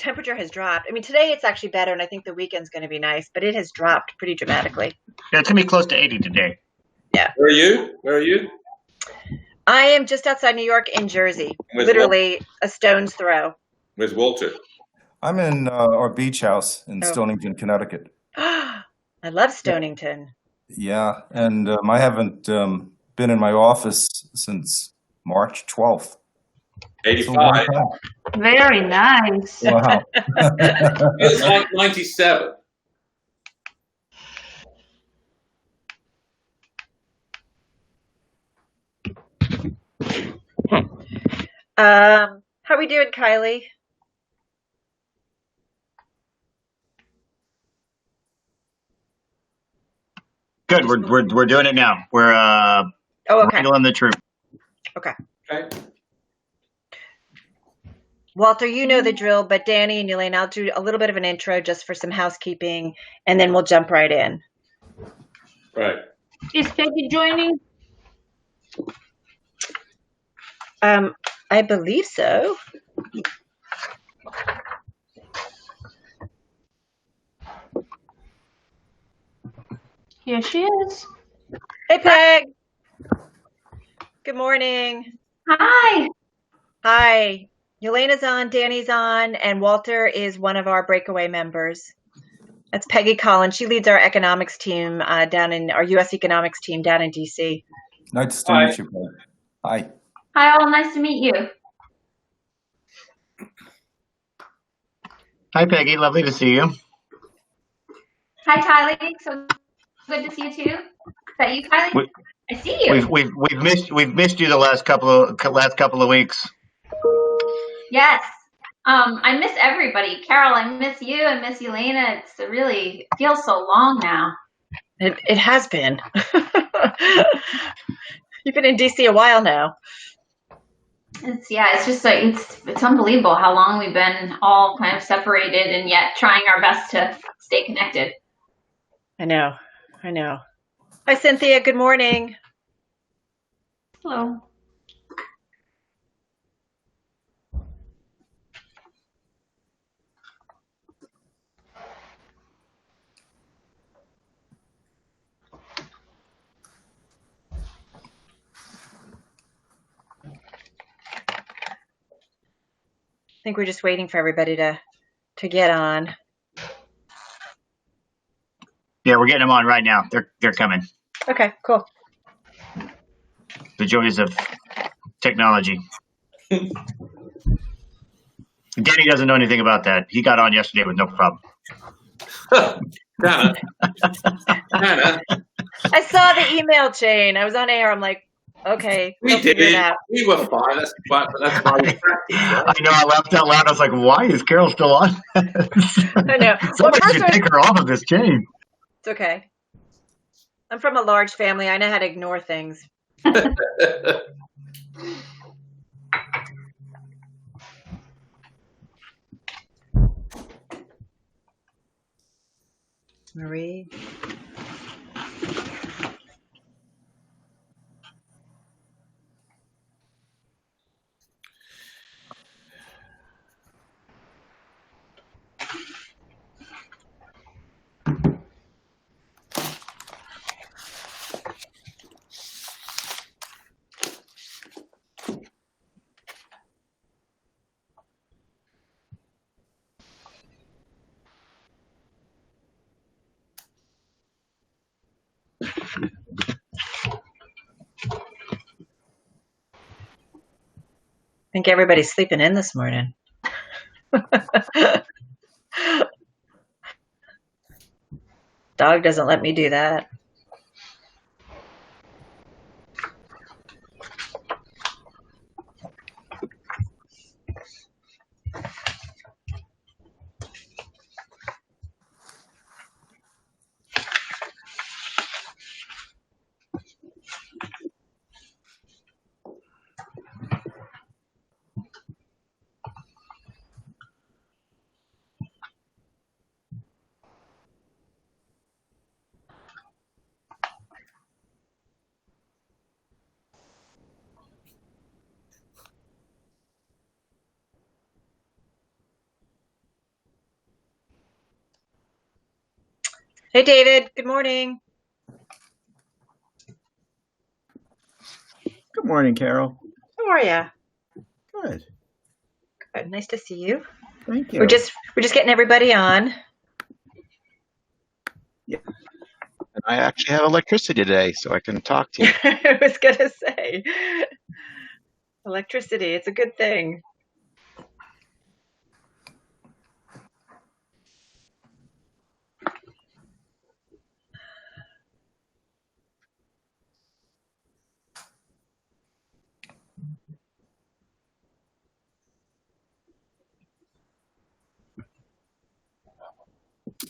temperature has dropped. I mean, today it's actually better, and I think the weekend's going to be nice, but it has dropped pretty dramatically. Yeah, it's going to be close to 80 today. Yeah. Where are you? I am just outside New York in Jersey, literally a stone's throw. Where's Walter? I'm in our beach house in Stonington, Connecticut. I love Stonington. Yeah, and I haven't been in my office since March 12th. 85. Very nice. Wow. It's like 97. How we doing, Kylie? Good. We're doing it now. We're wrangling the troop. Okay. Okay. Walter, you know the drill, but Danny and Elaine, I'll do a little bit of an intro just for some housekeeping, and then we'll jump right in. Right. Is Peggy joining? I believe so. Here she is. Hey, Peg. Good morning. Hi. Hi. Elena's on, Danny's on, and Walter is one of our Breakaway members. That's Peggy Collins. She leads our economics team our U.S. economics team down in D.C. Nice to meet you, Peg. Hi. Hi, all. Nice to meet you. Hi, Peggy. Lovely to see you. Hi, Kylie. So good to see you too. Is that you, Kylie? I see you. We've missed you the last couple of weeks. Yes. I miss everybody. Carol, I miss you. I miss Elena. It really feels so long now. It has been. You've been in DC a while now. It's just like it's unbelievable how long we've been all kind of separated and yet trying our best to stay connected. I know. Hi, Cynthia. Good morning. Hello. I think we're just waiting for everybody to get on. Yeah, we're getting them on right now. They're coming. Okay, cool. The joys of technology. Danny doesn't know anything about that. He got on yesterday with no problem. Kinda. I saw the email chain. I was on air. I'm like, okay, We did it. We were fine. That's why we practiced, right? I know. I laughed out loud. I was like, "Why is Carol still on?" I know. Somebody should take her off of this chain. It's okay. I'm from a large family. I know how to ignore things. Marie. I think everybody's sleeping in this morning. Dog doesn't let me do that. Hey, David. Good morning. Good morning, Carol. How are you? Good. Good. Nice to see you. Thank you. We're just getting everybody on. Yeah. And I actually have electricity today, so I can talk to you. I was gonna say, electricity. It's a good thing.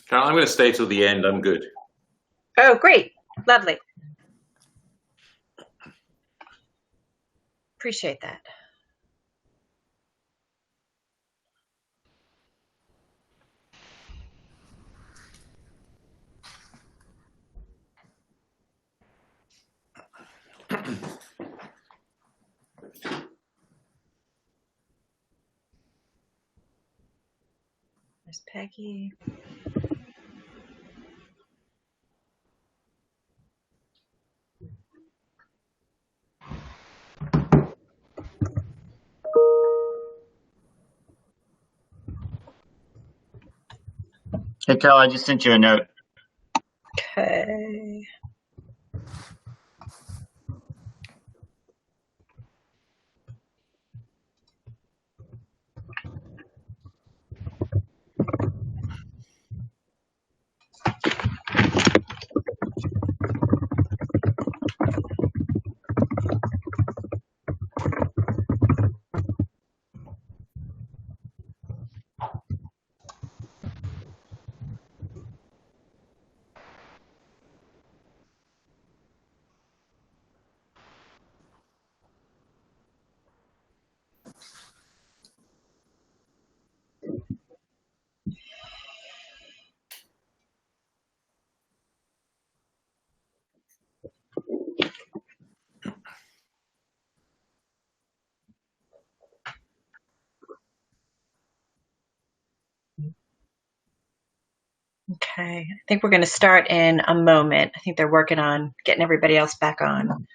Carol, I'm going to stay till the end. I'm good. Oh, great. Lovely. Appreciate that. There's Peggy. Hey, Carol, I just sent you a note. Okay. Okay. I think we're going to start in a moment. I think they're working on getting everybody else back on.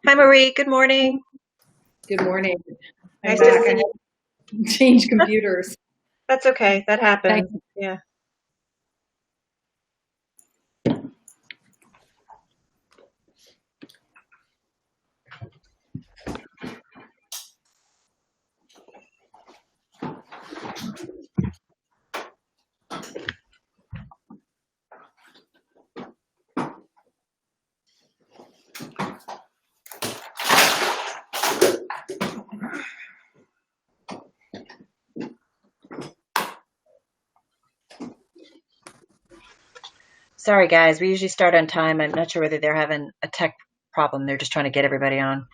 Hi, Marie. Good morning. Good morning. Nice to see you. Change computers. That's okay. That happens. Yeah. Sorry, guys. We usually start on time. I'm not sure whether they're having a tech problem. They're just trying to get everybody on.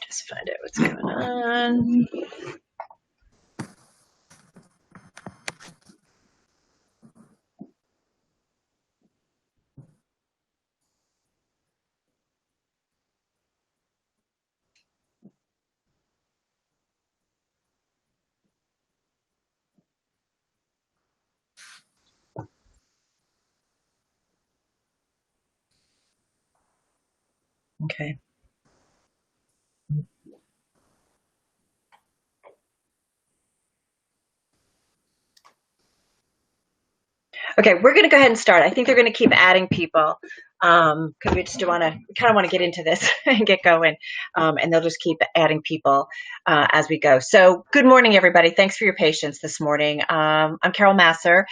Just find out what's going on. Okay. Okay, we're going to go ahead and start. I think they're going to keep adding people because we just kind of want to get into this and get going. And they'll just keep adding people as we go. So good morning, everybody. Thanks for your patience this morning. I'm Carol Masser,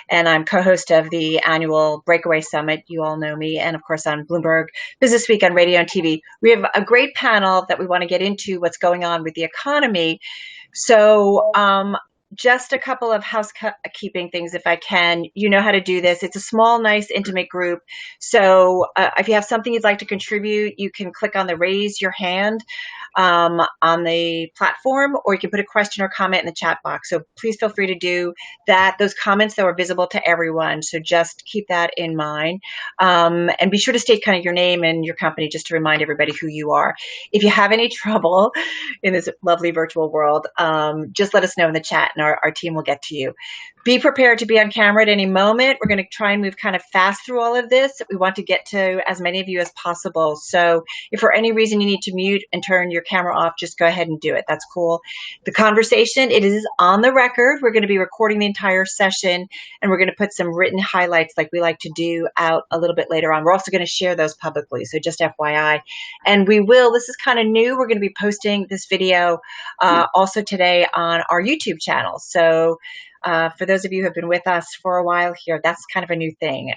and I'm co-host of the annual Breakaway Summit. You all know me. And of course, on Bloomberg Business Week on radio and TV. We have a great panel that we want to get into what's going on with the economy. So just a couple of housekeeping things, if I can. You know how to do this. It's a small, nice, intimate group. So if you have something you'd like to contribute, you can click on the raise your hand on the platform, or you can put a question or comment in the chat box. So please feel free to do that. Those comments, though, are visible to everyone. So just keep that in mind. And be sure to state kind of your name and your company just to remind everybody who you are. If you have any trouble in this lovely virtual world, just let us know in the chat, and our team will get to you. Be prepared to be on camera at any moment. We're going to try and move kind of fast through all of this. We want to get to as many of you as possible. So if for any reason you need to mute and turn your camera off, just go ahead and do it. That's cool. The conversation, it is on the record. We're going to be recording the entire session, and we're going to put some written highlights like we like to do out a little bit later on. We're also going to share those publicly. So just FYI. And this is kind of new. We're going to be posting this video also today on our YouTube channel. So for those of you who have been with us for a while here, that's kind of a new thing.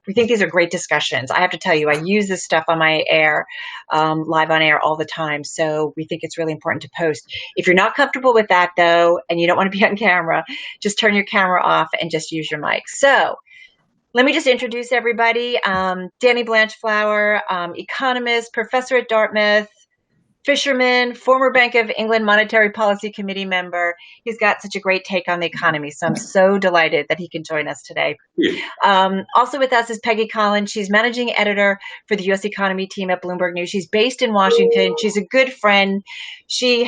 We think these are great discussions. I have to tell you, I use this stuff on my air, live on air all the time. So we think it's really important to post. If you're not comfortable with that, though, and you don't want to be on camera, just turn your camera off and just use your mic. So let me just introduce everybody. Danny Blanchflower, economist, professor at Dartmouth, fisherman, former Bank of England Monetary Policy Committee member. He's got such a great take on the economy, so I'm so delighted that he can join us today. Also with us is Peggy Collins. She's managing editor for the U.S. economy team at Bloomberg News. She's based in Washington. She's a good friend. She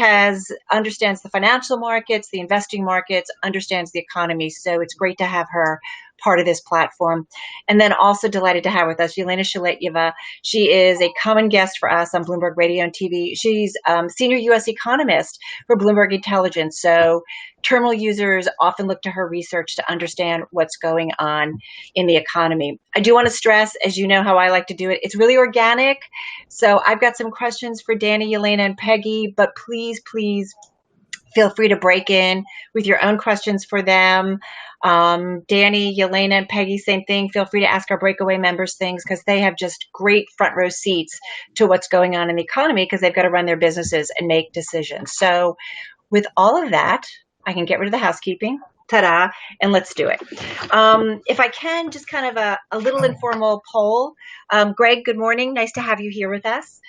understands the financial markets, the investing markets, understands the economy, so it's great to have her part of this platform. And then also delighted to have with us Yelena Shaletyeva. She is a common guest for us on Bloomberg Radio and TV. She's senior U.S. economist for Bloomberg Intelligence. So terminal users often look to her research to understand what's going on in the economy. I do want to stress, as you know how I like to do it, it's really organic. So I've got some questions for Danny, Yelena, and Peggy, but please feel free to break in with your own questions for them. Danny, Yelena, and Peggy, same thing. Feel free to ask our Breakaway members things because they have just great front row seats to what's going on in the economy because they've got to run their businesses and make decisions. So with all of that, I can get rid of the housekeeping. Ta-da, and let's do it. If I can, just kind of a little informal poll. Greg, good morning. Nice to have you here with us.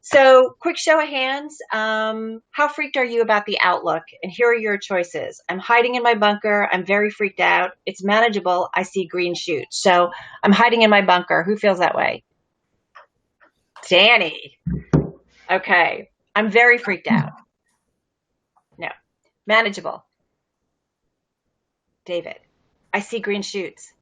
So quick show of hands. How freaked are you about the outlook? And here are your choices. I'm hiding in my bunker. I'm very freaked out. It's manageable. I see green shoots. So I'm hiding in my bunker. Who feels that way? Danny. Okay. I'm very freaked out. No. Manageable. David. I see green shoots.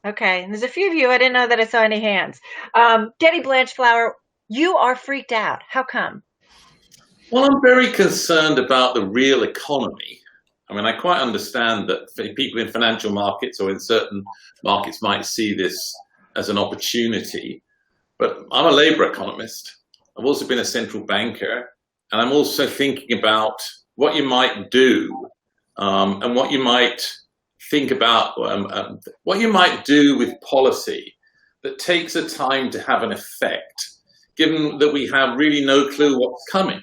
Okay, and there's a few of you. I didn't know that I saw any hands. Danny Blanchflower, you are freaked out. How come? Well, I'm very concerned about the real economy. I mean, I quite understand that people in financial markets or in certain markets might see this as an opportunity, but I'm a labor economist. I've also been a central banker, and I'm also thinking about what you might do and what you might think about what you might do with policy that takes a time to have an effect, given that we have really no clue what's coming.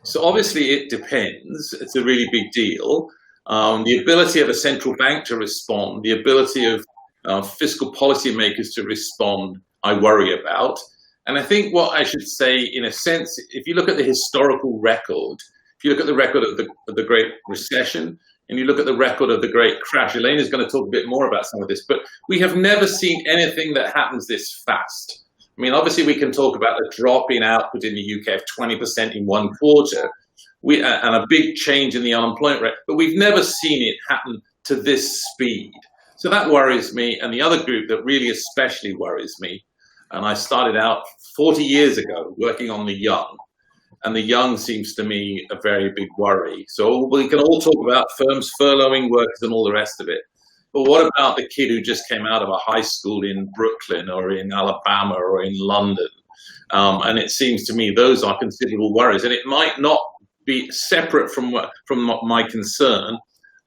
So obviously it depends. It's a really big deal. The ability of a central bank to respond, the ability of fiscal policymakers to respond, I worry about. And I think what I should say, in a sense, if you look at the historical record, if you look at the record of the Great Recession, and you look at the record of the Great Crash, Elaine is going to talk a bit more about some of this, but we have never seen anything that happens this fast. I mean, obviously we can talk about the drop in output in the UK of 20% in one quarter, and a big change in the unemployment rate, but we've never seen it happen to this speed. So that worries me. And the other group that really especially worries me, and I started out 40 years ago working on the young, and the young seems to me a very big worry. So we can all talk about firms furloughing workers and all the rest of it. But what about the kid who just came out of a high school in Brooklyn or in Alabama or in London? And it seems to me those are considerable worries. And it might not be separate from my concern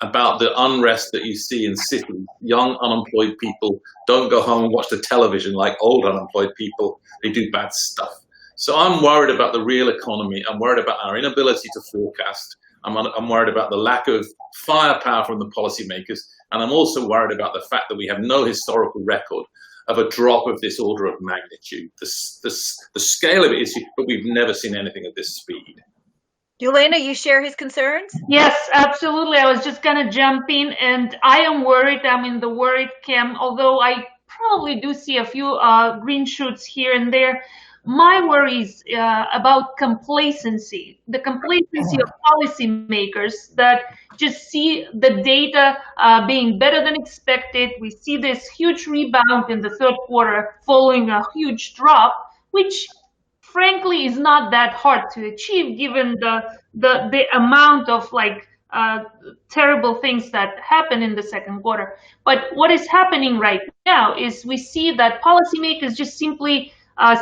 about the unrest that you see in cities. Young unemployed people don't go home and watch the television like old unemployed people. They do bad stuff. So I'm worried about the real economy. I'm worried about our inability to forecast. I'm worried about the lack of firepower from the policymakers. And I'm also worried about the fact that we have no historical record of a drop of this order of magnitude. The scale of it is, but we've never seen anything of this speed. Yelena, you share his concerns? Yes, absolutely. I was just going to jump in, and I am worried. I'm in the worried camp, although I probably do see a few green shoots here and there. My worry is about complacency, the complacency of policymakers that just see the data being better than expected. We see this huge rebound in the third quarter following a huge drop, which frankly is not that hard to achieve given the amount of terrible things that happen in the second quarter. But what is happening right now is we see that policymakers just simply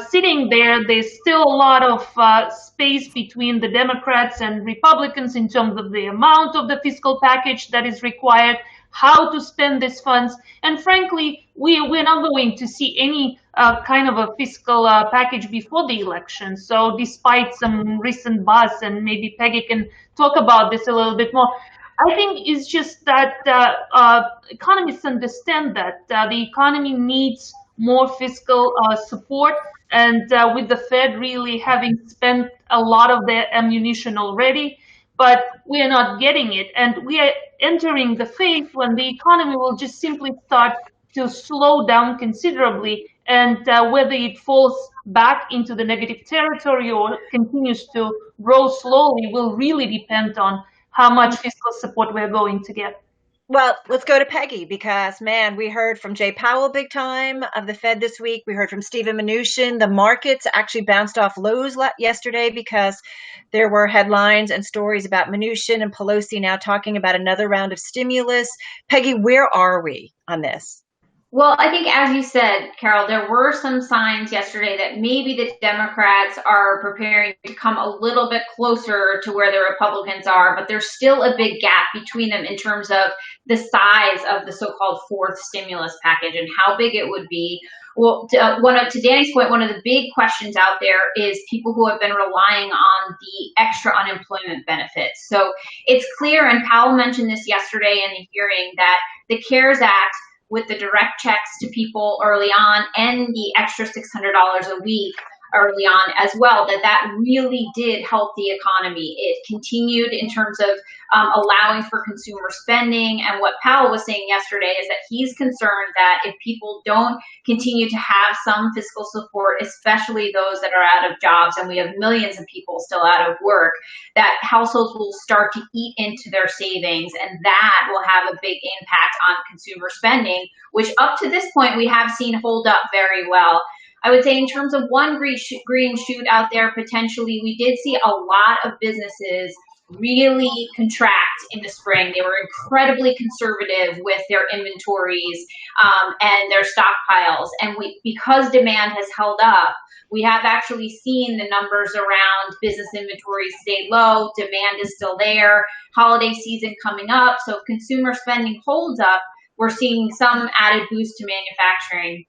sitting there. There's still a lot of space between the Democrats and Republicans in terms of the amount of the fiscal package that is required, how to spend these funds. And frankly, we're not going to see any kind of a fiscal package before the election. So despite some recent buzz, and maybe Peggy can talk about this a little bit more, I think it's just that economists understand that the economy needs more fiscal support, and with the Fed really having spent a lot of their ammunition already, but we are not getting it. And we are entering the phase when the economy will just simply start to slow down considerably, and whether it falls back into the negative territory or continues to grow slowly will really depend on how much fiscal support we're going to get. Well, let's go to Peggy, because, man, we heard from Jay Powell big time of the Fed this week. We heard from Steven Mnuchin. The markets actually bounced off lows yesterday because there were headlines and stories about Mnuchin and Pelosi now talking about another round of stimulus. Peggy, where are we on this? Well, I think, as you said, Carol, there were some signs yesterday that maybe the Democrats are preparing to come a little bit closer to where the Republicans are, but there's still a big gap between them in terms of the size of the so-called fourth stimulus package and how big it would be. Well, to Danny's point, one of the big questions out there is people who have been relying on the extra unemployment benefits. So it's clear, and Powell mentioned this yesterday in the hearing, that the CARES Act, with the direct checks to people early on and the extra $600 a week early on as well, that really did help the economy. It continued in terms of allowing for consumer spending. And what Powell was saying yesterday is that he's concerned that if people don't continue to have some fiscal support, especially those that are out of jobs, and we have millions of people still out of work, that households will start to eat into their savings, and that will have a big impact on consumer spending, which up to this point we have seen hold up very well. I would say in terms of one green shoot out there, potentially, we did see a lot of businesses really contract in the spring. They were incredibly conservative with their inventories and their stockpiles. And because demand has held up, we have actually seen the numbers around business inventories stay low. Demand is still there. Holiday season coming up. So if consumer spending holds up, we're seeing some added boost to manufacturing.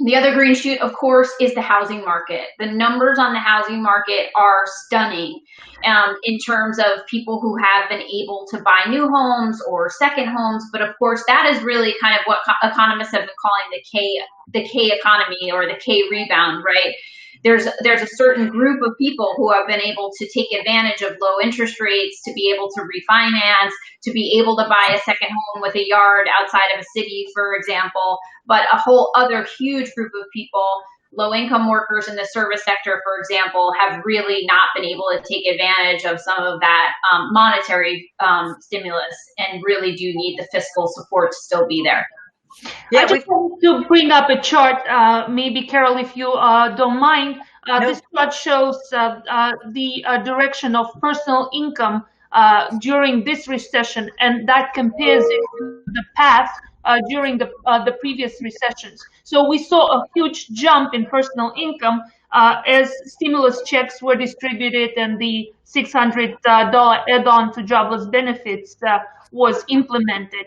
The other green shoot, of course, is the housing market. The numbers on the housing market are stunning in terms of people who have been able to buy new homes or second homes. But of course, that is really kind of what economists have been calling the K economy, or the K rebound, right? There's a certain group of people who have been able to take advantage of low interest rates, to be able to refinance, to be able to buy a second home with a yard outside of a city, for example. But a whole other huge group of people, low-income workers in the service sector, for example, have really not been able to take advantage of some of that monetary stimulus, and really do need the fiscal support to still be there. Yeah, I just want to bring up a chart, maybe, Carol, if you don't mind. This chart shows the direction of personal income during this recession, and that compares it to the path during the previous recessions. So we saw a huge jump in personal income as stimulus checks were distributed and the $600 add-on to jobless benefits was implemented.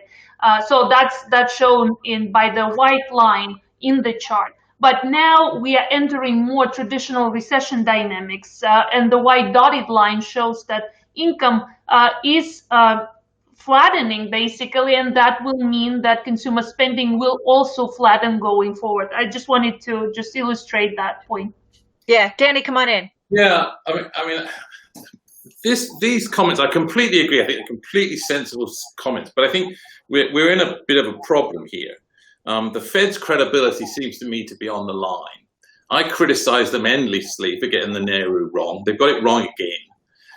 So that's shown by the white line in the chart. But now we are entering more traditional recession dynamics, and the white dotted line shows that income is flattening basically, and that will mean that consumer spending will also flatten going forward. I just wanted to just illustrate that point. Yeah, Danny, come on in. Yeah, I mean, these comments, I completely agree. I think they're completely sensible comments, but I think we're in a bit of a problem here. The Fed's credibility seems to me to be on the line. I criticize them endlessly for getting the Nehru wrong. They've got it wrong again.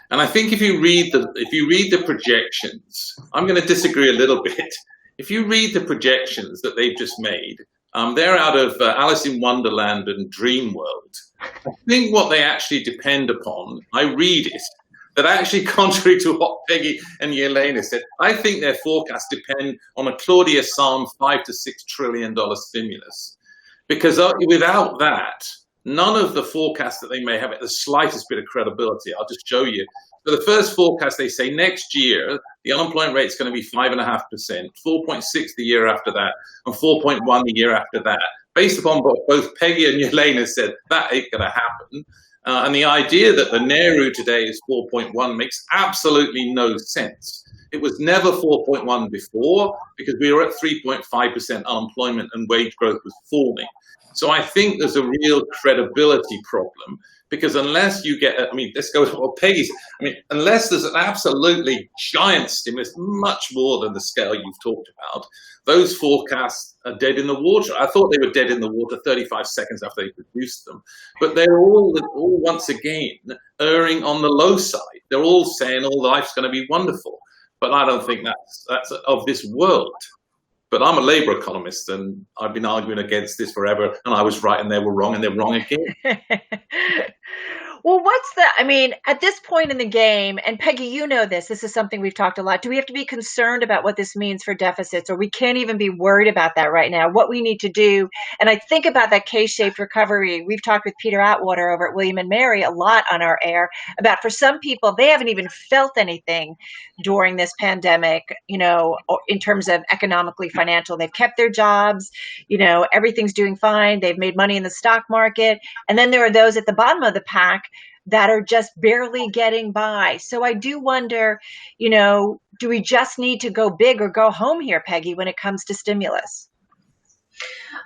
And I think if you read the projections, I'm going to disagree a little bit. If you read the projections that they've just made, they're out of Alice in Wonderland and Dream World. I think what they actually depend upon, I read it, that actually contrary to what Peggy and Yelena said, I think their forecasts depend on a Claudia Psalm $5 to $6 trillion stimulus. Because without that, none of the forecasts that they may have the slightest bit of credibility. I'll just show you. For the first forecast, they say next year, the unemployment rate is going to be 5.5%, 4.6 the year after that, and 4.1 the year after that. Based upon what both Peggy and Yelena said, that ain't going to happen. And the idea that the Nehru today is 4.1 makes absolutely no sense. It was never 4.1 before because we were at 3.5% unemployment and wage growth was falling. So I think there's a real credibility problem because unless you get, let's go with what Peggy said. Unless there's an absolutely giant stimulus, much more than the scale you've talked about, those forecasts are dead in the water. I thought they were dead in the water 35 seconds after they produced them, but they're all once again erring on the low side. They're all saying, "Oh, life's going to be wonderful," but I don't think that's of this world. But I'm a labor economist, and I've been arguing against this forever, and I was right, and they were wrong, and they're wrong again. Well, at this point in the game, and Peggy, you know this is something we've talked a lot. Do we have to be concerned about what this means for deficits, or we can't even be worried about that right now? What we need to do, and I think about that K-shaped recovery. We've talked with Peter Atwater over at William & Mary a lot on our air about for some people, they haven't even felt anything during this pandemic, in terms of economically financial. They've kept their jobs, everything's doing fine. They've made money in the stock market. And then there are those at the bottom of the pack that are just barely getting by. So I do wonder, do we just need to go big or go home here, Peggy, when it comes to stimulus?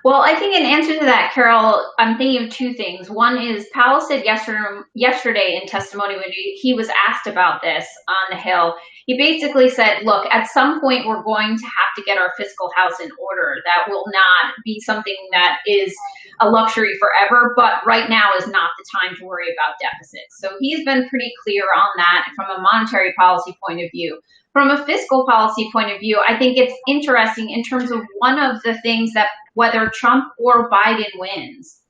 Well, I think in answer to that, Carol, I'm thinking of two things. One is Powell said yesterday in testimony when he was asked about this on the Hill, he basically said, look, at some point we're going to have to get our fiscal house in order. That will not be something that is a luxury forever, but right now is not the time to worry about deficits. So he's been pretty clear on that from a monetary policy point of view. From a fiscal policy point of view, I think it's interesting in terms of one of the things that whether Trump or Biden wins,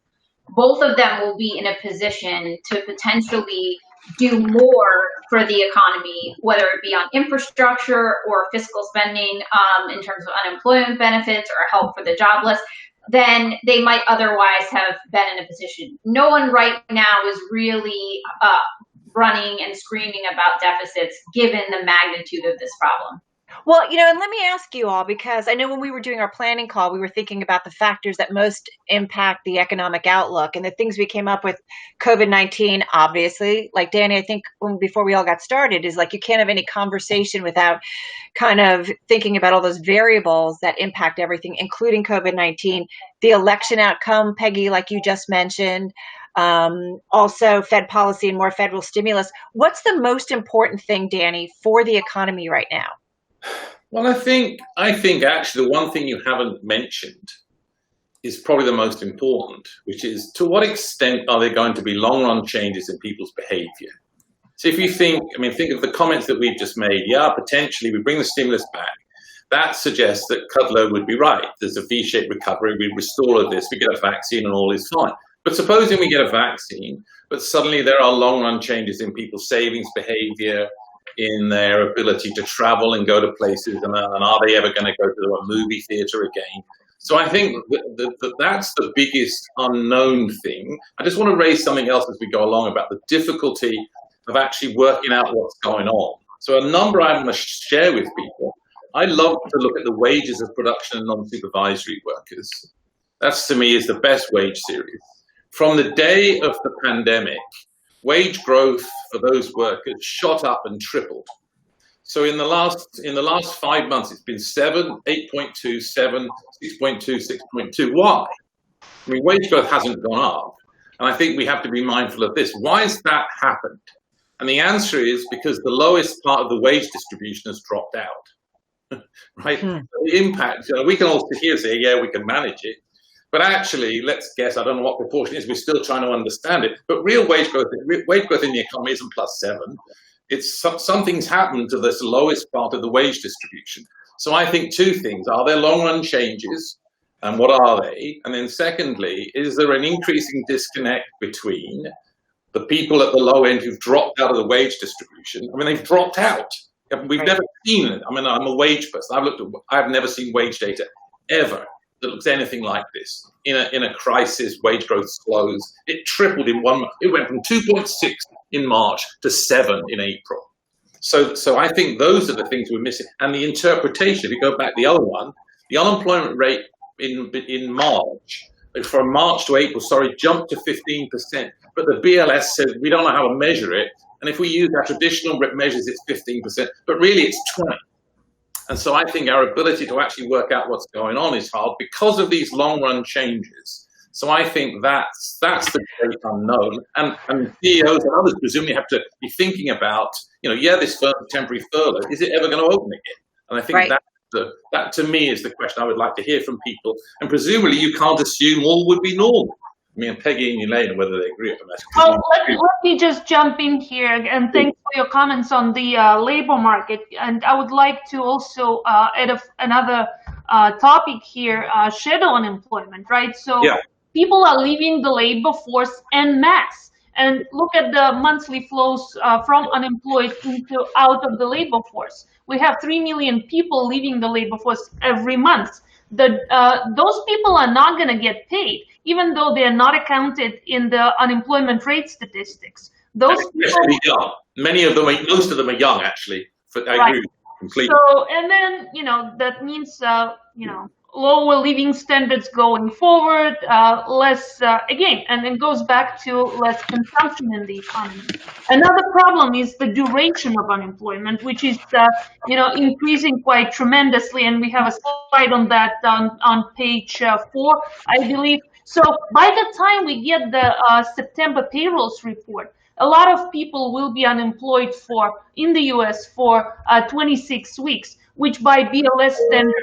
both of them will be in a position to potentially do more for the economy, whether it be on infrastructure or fiscal spending in terms of unemployment benefits or help for the jobless, than they might otherwise have been in a position. No one right now is really running and screaming about deficits given the magnitude of this problem. Well, and let me ask you all, because I know when we were doing our planning call, we were thinking about the factors that most impact the economic outlook and the things we came up with COVID-19, obviously. Like Danny, I think before we all got started is like you can't have any conversation without kind of thinking about all those variables that impact everything, including COVID-19, the election outcome, Peggy, like you just mentioned, also Fed policy and more federal stimulus. What's the most important thing, Danny, for the economy right now? Well, I think actually the one thing you haven't mentioned is probably the most important, which is to what extent are there going to be long-run changes in people's behavior? So if you think of the comments that we've just made, potentially we bring the stimulus back. That suggests that Kudlow would be right. There's a V-shaped recovery, we restore all of this, we get a vaccine and all is fine. But supposing we get a vaccine, but suddenly there are long-run changes in people's savings behavior, in their ability to travel and go to places, and are they ever going to go to a movie theater again? So I think that's the biggest unknown thing. I just want to raise something else as we go along about the difficulty of actually working out what's going on. So a number I want to share with people. I love to look at the wages of production and non-supervisory workers. That's, to me, is the best wage series. From the day of the pandemic, wage growth for those workers shot up and tripled. So in the last 5 months, it's been 7, 8.2, 7, 6.2, 6.2. Why? I mean, wage growth hasn't gone up. And I think we have to be mindful of this. Why has that happened? And the answer is because the lowest part of the wage distribution has dropped out. Right? The impact, we can all sit here and say, yeah, we can manage it. But actually, let's guess, I don't know what proportion it is, we're still trying to understand it. But real wage growth in the economy isn't +7. It's something's happened to this lowest part of the wage distribution. So I think two things. Are there long-run changes? And what are they? And then secondly, is there an increasing disconnect between the people at the low end who've dropped out of the wage distribution? I mean, they've dropped out. We've never seen it. I mean, I'm a wage person. I've never seen wage data ever that looks anything like this. In a crisis, wage growth slows. It tripled in 1 month. It went from 2.6 in March to 7 in April. So I think those are the things we're missing. And the interpretation, if you go back the other one, the unemployment rate in March, from March to April, jumped to 15%. But the BLS said we don't know how to measure it. And if we use our traditional measures, it's 15%. But really, it's 20%. And so I think our ability to actually work out what's going on is hard because of these long-run changes. So I think that's the great unknown. And CEOs and others presumably have to be thinking about, this temporary furlough, is it ever going to open again? And I think that to me is the question I would like to hear from people. And presumably you can't assume all would be normal. I mean, Peggy and Elaine, whether they agree with that. Well, let me just jump in here, and thanks for your comments on the labor market. And I would like to also add another topic here, shadow unemployment, right? So people are leaving the labor force en masse. And look at the monthly flows from unemployed out of the labor force. We have 3 million people leaving the labor force every month. Those people are not going to get paid, even though they are not accounted in the unemployment rate statistics. Those people, most of them are young, actually. I agree completely. So, and then that means lower living standards going forward, less again, and it goes back to less consumption in the economy. Another problem is the duration of unemployment, which is increasing quite tremendously, and we have a slide on that on page 4, I believe. So by the time we get the September payrolls report, a lot of people will be unemployed in the US for 26 weeks, which by BLS standards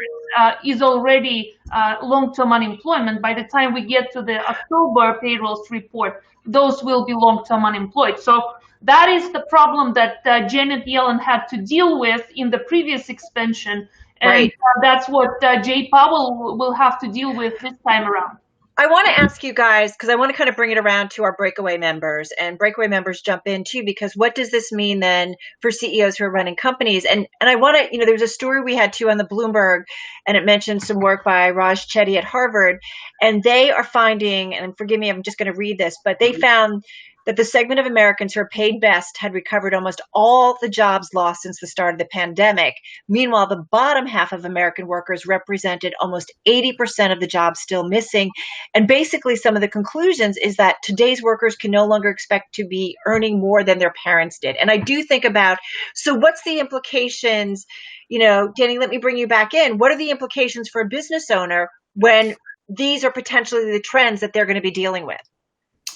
is already long-term unemployment. By the time we get to the October payrolls report, those will be long-term unemployed. So that is the problem that Janet Yellen had to deal with in the previous expansion. And that's what Jay Powell will have to deal with this time around. I want to ask you guys, because I want to kind of bring it around to our Breakaway members, and Breakaway members jump in too, because what does this mean then for CEOs who are running companies? And I want to, there's a story we had too on the Bloomberg, and it mentioned some work by Raj Chetty at Harvard, and they are finding, and forgive me, I'm just going to read this, but they found that the segment of Americans who are paid best had recovered almost all the jobs lost since the start of the pandemic. Meanwhile, the bottom half of American workers represented almost 80% of the jobs still missing. And basically, some of the conclusions is that today's workers can no longer expect to be earning more than their parents did. And I do think about, so what's the implications? Danny, let me bring you back in. What are the implications for a business owner when these are potentially the trends that they're going to be dealing with?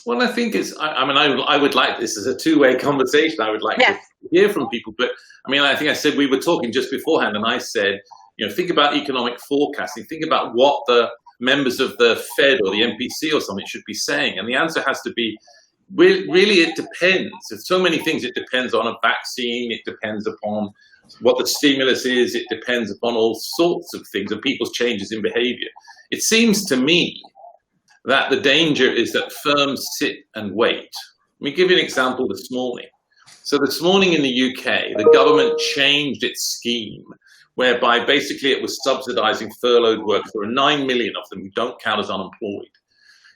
Well, I think I would like, this is a two-way conversation. I would like to hear from people. But I think I said, we were talking just beforehand, and I said, think about economic forecasting. Think about what the members of the Fed or the MPC or something should be saying. And the answer has to be, really, it depends. There's so many things. It depends on a vaccine. It depends upon what the stimulus is. It depends upon all sorts of things and people's changes in behavior. It seems to me that the danger is that firms sit and wait. Let me give you an example this morning. So this morning in the UK, the government changed its scheme whereby basically it was subsidizing furloughed workers. There are 9 million of them who don't count as unemployed.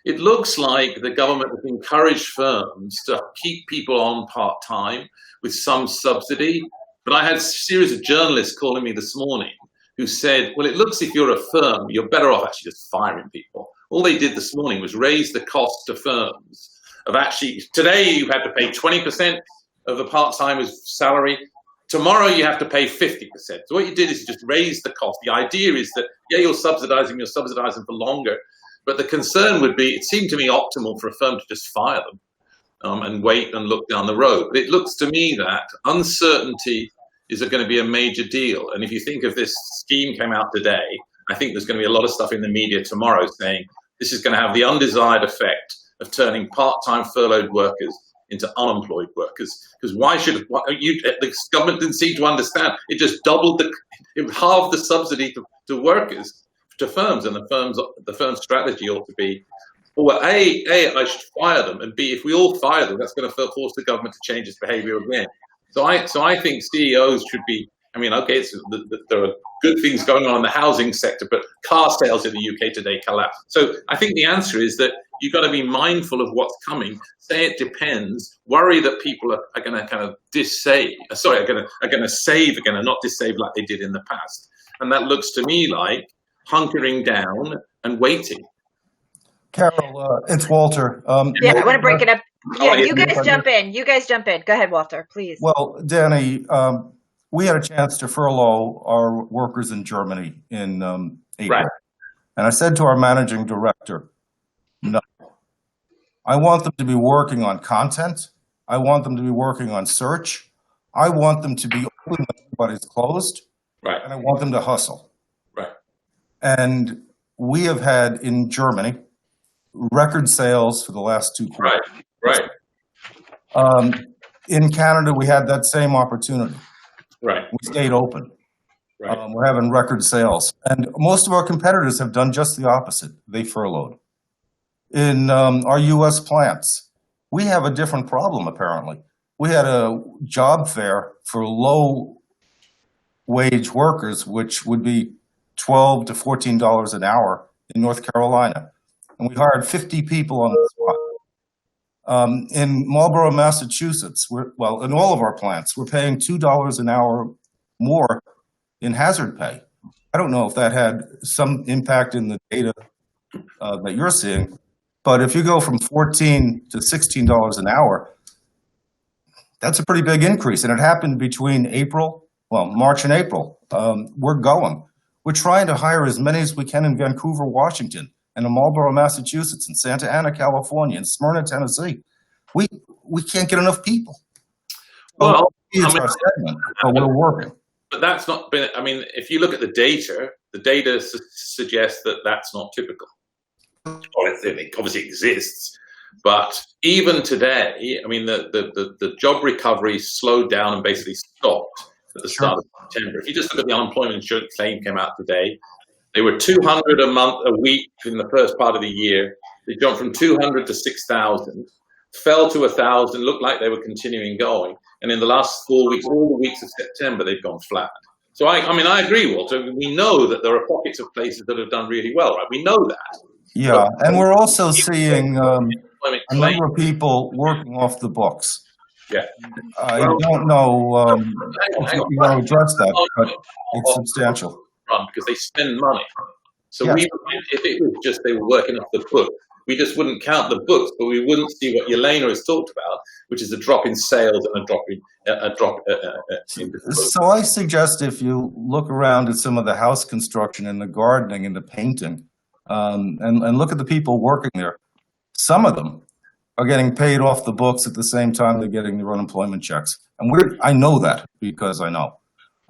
It looks like the government has encouraged firms to keep people on part-time with some subsidy. But I had a series of journalists calling me this morning who said, well, it looks if you're a firm, you're better off actually just firing people. All they did this morning was raise the cost to firms of actually, today you have to pay 20% of the part-timer's salary. Tomorrow you have to pay 50%. So what you did is you just raise the cost. The idea is that, yeah, you're subsidizing for longer. But the concern would be, it seemed to me optimal for a firm to just fire them and wait and look down the road. But it looks to me that uncertainty is going to be a major deal. And if you think of this scheme came out today, I think there's going to be a lot of stuff in the media tomorrow saying this is going to have the undesired effect of turning part-time furloughed workers into unemployed workers. Because the government didn't seem to understand. It just it halved the subsidy to workers, to firms, and the firm's strategy ought to be, well, A, I should fire them, and B, if we all fire them, that's going to force the government to change its behavior again. So I think CEOs should be, okay, there are good things going on in the housing sector, but car sales in the UK today collapsed. So I think the answer is that you've got to be mindful of what's coming. Say it depends. Worry that people are going to kind of are going to save again and not dissave like they did in the past. And that looks to me like hunkering down and waiting. Carol, it's Walter. I want to break it up. Yeah, you guys jump in. Go ahead, Walter, please. Well, Danny, we had a chance to furlough our workers in Germany in April. Right. And I said to our managing director, no, I want them to be working on content. I want them to be working on search. I want them to be open when everybody's closed. Right. And I want them to hustle. Right. And we have had in Germany record sales for the last 2 quarters. Right. In Canada, we had that same opportunity. Right. We stayed open. Right. We're having record sales. And most of our competitors have done just the opposite. They furloughed. In our U.S. plants, we have a different problem, apparently. We had a job fair for low-wage workers, which would be $12 to $14 an hour in North Carolina. And we hired 50 people on the spot. In Marlborough, Massachusetts, in all of our plants, we're paying $2 an hour more in hazard pay. I don't know if that had some impact in the data that you're seeing, but if you go from $14 to $16 an hour, that's a pretty big increase. And it happened between March and April. We're trying to hire as many as we can in Vancouver, Washington, and in Marlborough, Massachusetts, and Santa Ana, California, and Smyrna, Tennessee. We can't get enough people. Well, it's our segment, but we're working. But that's not been, if you look at the data suggests that that's not typical. Well, it obviously exists, but even today, the job recovery slowed down and basically stopped at the start of September. If you just look at the unemployment insurance claim came out today, they were 200 a week in the first part of the year. They jumped from 200 to 6,000, fell to 1,000, looked like they were continuing going. And in the last 4 weeks, all the weeks of September, they've gone flat. So I agree, Walter. We know that there are pockets of places that have done really well, right? We know that. Yeah, and we're also seeing a number of people working off the books. Yeah. I don't know if you want to address that, but it's substantial. Because they spend money. So if it was just they were working off the book, we just wouldn't count the books, but we wouldn't see what Yelena has talked about, which is a drop in sales and a drop in So I suggest if you look around at some of the house construction and the gardening and the painting, and look at the people working there, some of them are getting paid off the books at the same time they're getting their unemployment checks. And I know that because I know.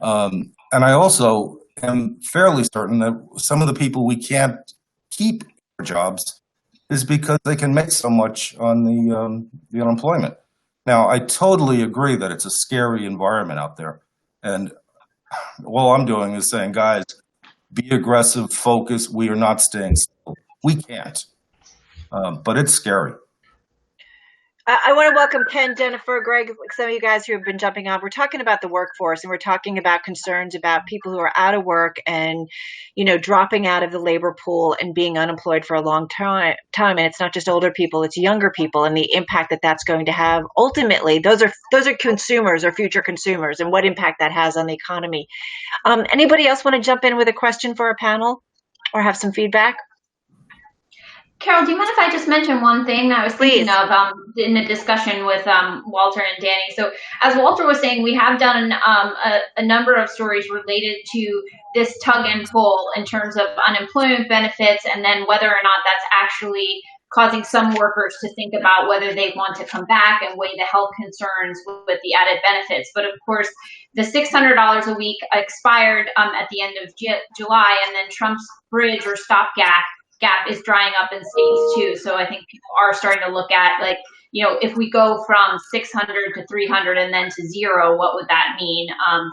And I also am fairly certain that some of the people we can't keep their jobs is because they can make so much on the unemployment. Now, I totally agree that it's a scary environment out there. And all I'm doing is saying, guys, be aggressive, focus. We are not staying still. We can't. but it's scary. I want to welcome Ken, Jennifer, Greg, some of you guys who have been jumping on. We're talking about the workforce, and we're talking about concerns about people who are out of work and, dropping out of the labor pool and being unemployed for a long time. And it's not just older people, it's younger people, and the impact that that's going to have. Ultimately, those are consumers or future consumers, and what impact that has on the economy. Anybody else want to jump in with a question for our panel or have some feedback? Carol, do you mind if I just mention one thing I was thinking of in the discussion with Walter and Danny? So as Walter was saying, we have done a number of stories related to this tug and pull in terms of unemployment benefits, and then whether or not that's actually causing some workers to think about whether they want to come back and weigh the health concerns with the added benefits. But of course, the $600 a week expired at the end of July, and then Trump's bridge or stopgap is drying up in states too. So I think people are starting to look at, like, if we go from 600 to 300 and then to 0, what would that mean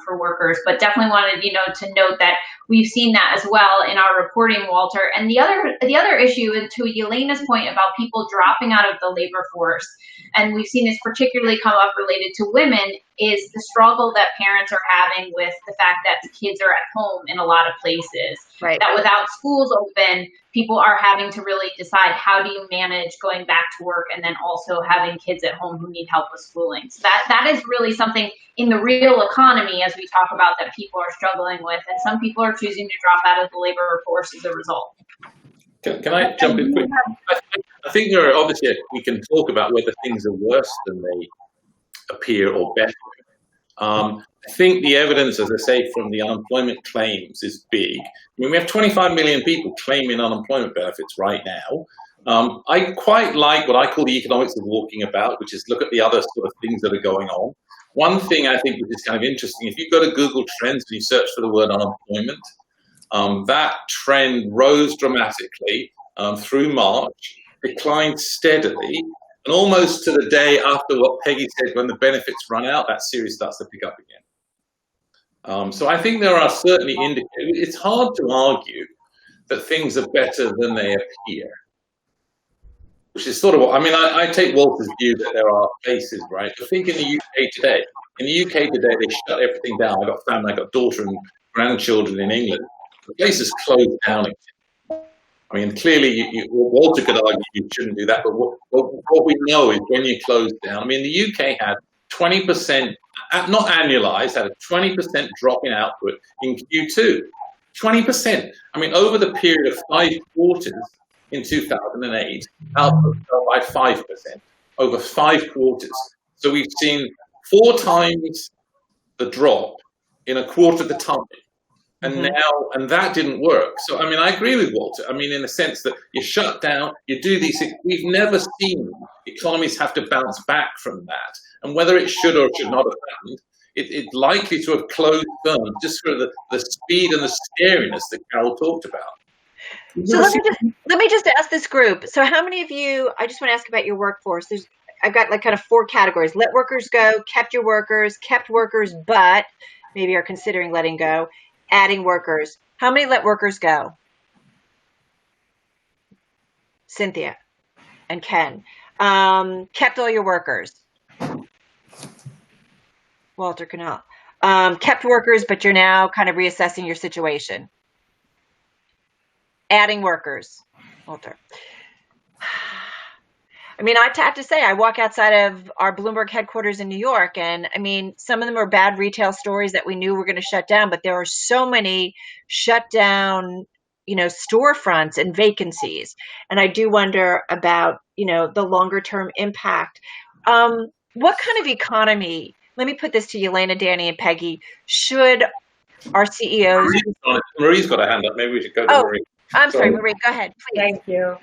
for workers? But definitely wanted, to note that we've seen that as well in our reporting, Walter. And the other issue, to Yelena's point about people dropping out of the labor force, and we've seen this particularly come up related to women, is the struggle that parents are having with the fact that the kids are at home in a lot of places. Right. That without schools open, people are having to really decide, how do you manage going back to work and then also having kids at home who need help with schooling. So that is really something in the real economy, as we talk about, that people are struggling with, and some people are choosing to drop out of the labor force as a result. Can I jump in quick? I think there are, obviously, we can talk about whether things are worse than they appear or better. I think the evidence, as I say, from the unemployment claims is big. I mean, we have 25 million people claiming unemployment benefits right now. I quite like what I call the economics of walking about, which is look at the other sort of things that are going on. One thing I think which is kind of interesting, if you go to Google Trends and you search for the word unemployment, that trend rose dramatically through March, declined steadily, and almost to the day after what Peggy said, when the benefits run out, that series starts to pick up again. So I think there are certainly indicators. It's hard to argue that things are better than they appear, which is sort of what, I take Walter's view that there are places, right? I think in the UK today, they shut everything down. I've got family, I've got daughter and grandchildren in England. The place is closed down again. I mean, clearly, Walter could argue you shouldn't do that, but what we know is when you close down, the UK had 20%, not annualized, had a 20% drop in output in Q2. 20%. Over the period of 5 quarters in 2008, output fell by 5% over 5 quarters. So we've seen 4 times the drop in a quarter of the time. And and that didn't work. So, I agree with Walter. In the sense that you shut down, you do these things. We've never seen economies have to bounce back from that. And whether it should or should not have happened, it's likely to have closed firms just for the speed and the scariness that Carol talked about. So let me just ask this group. So how many of you, I just want to ask about your workforce. I've got like kind of 4 categories. Let workers go, kept your workers, kept workers, but maybe are considering letting go. Adding workers. How many let workers go? Cynthia and Ken. Kept all your workers. Walter Canal. Kept workers, but you're now kind of reassessing your situation. Adding workers. Walter. I have to say, I walk outside of our Bloomberg headquarters in New York, and some of them are bad retail stores that we knew were going to shut down, but there are so many shut down, storefronts and vacancies. And I do wonder about, the longer term impact. What kind of economy, let me put this to Yelena, Danny, and Peggy, should our CEOs... Marie's got a hand up. Maybe we should go to Marie. I'm sorry, Marie, go ahead, please. Thank you.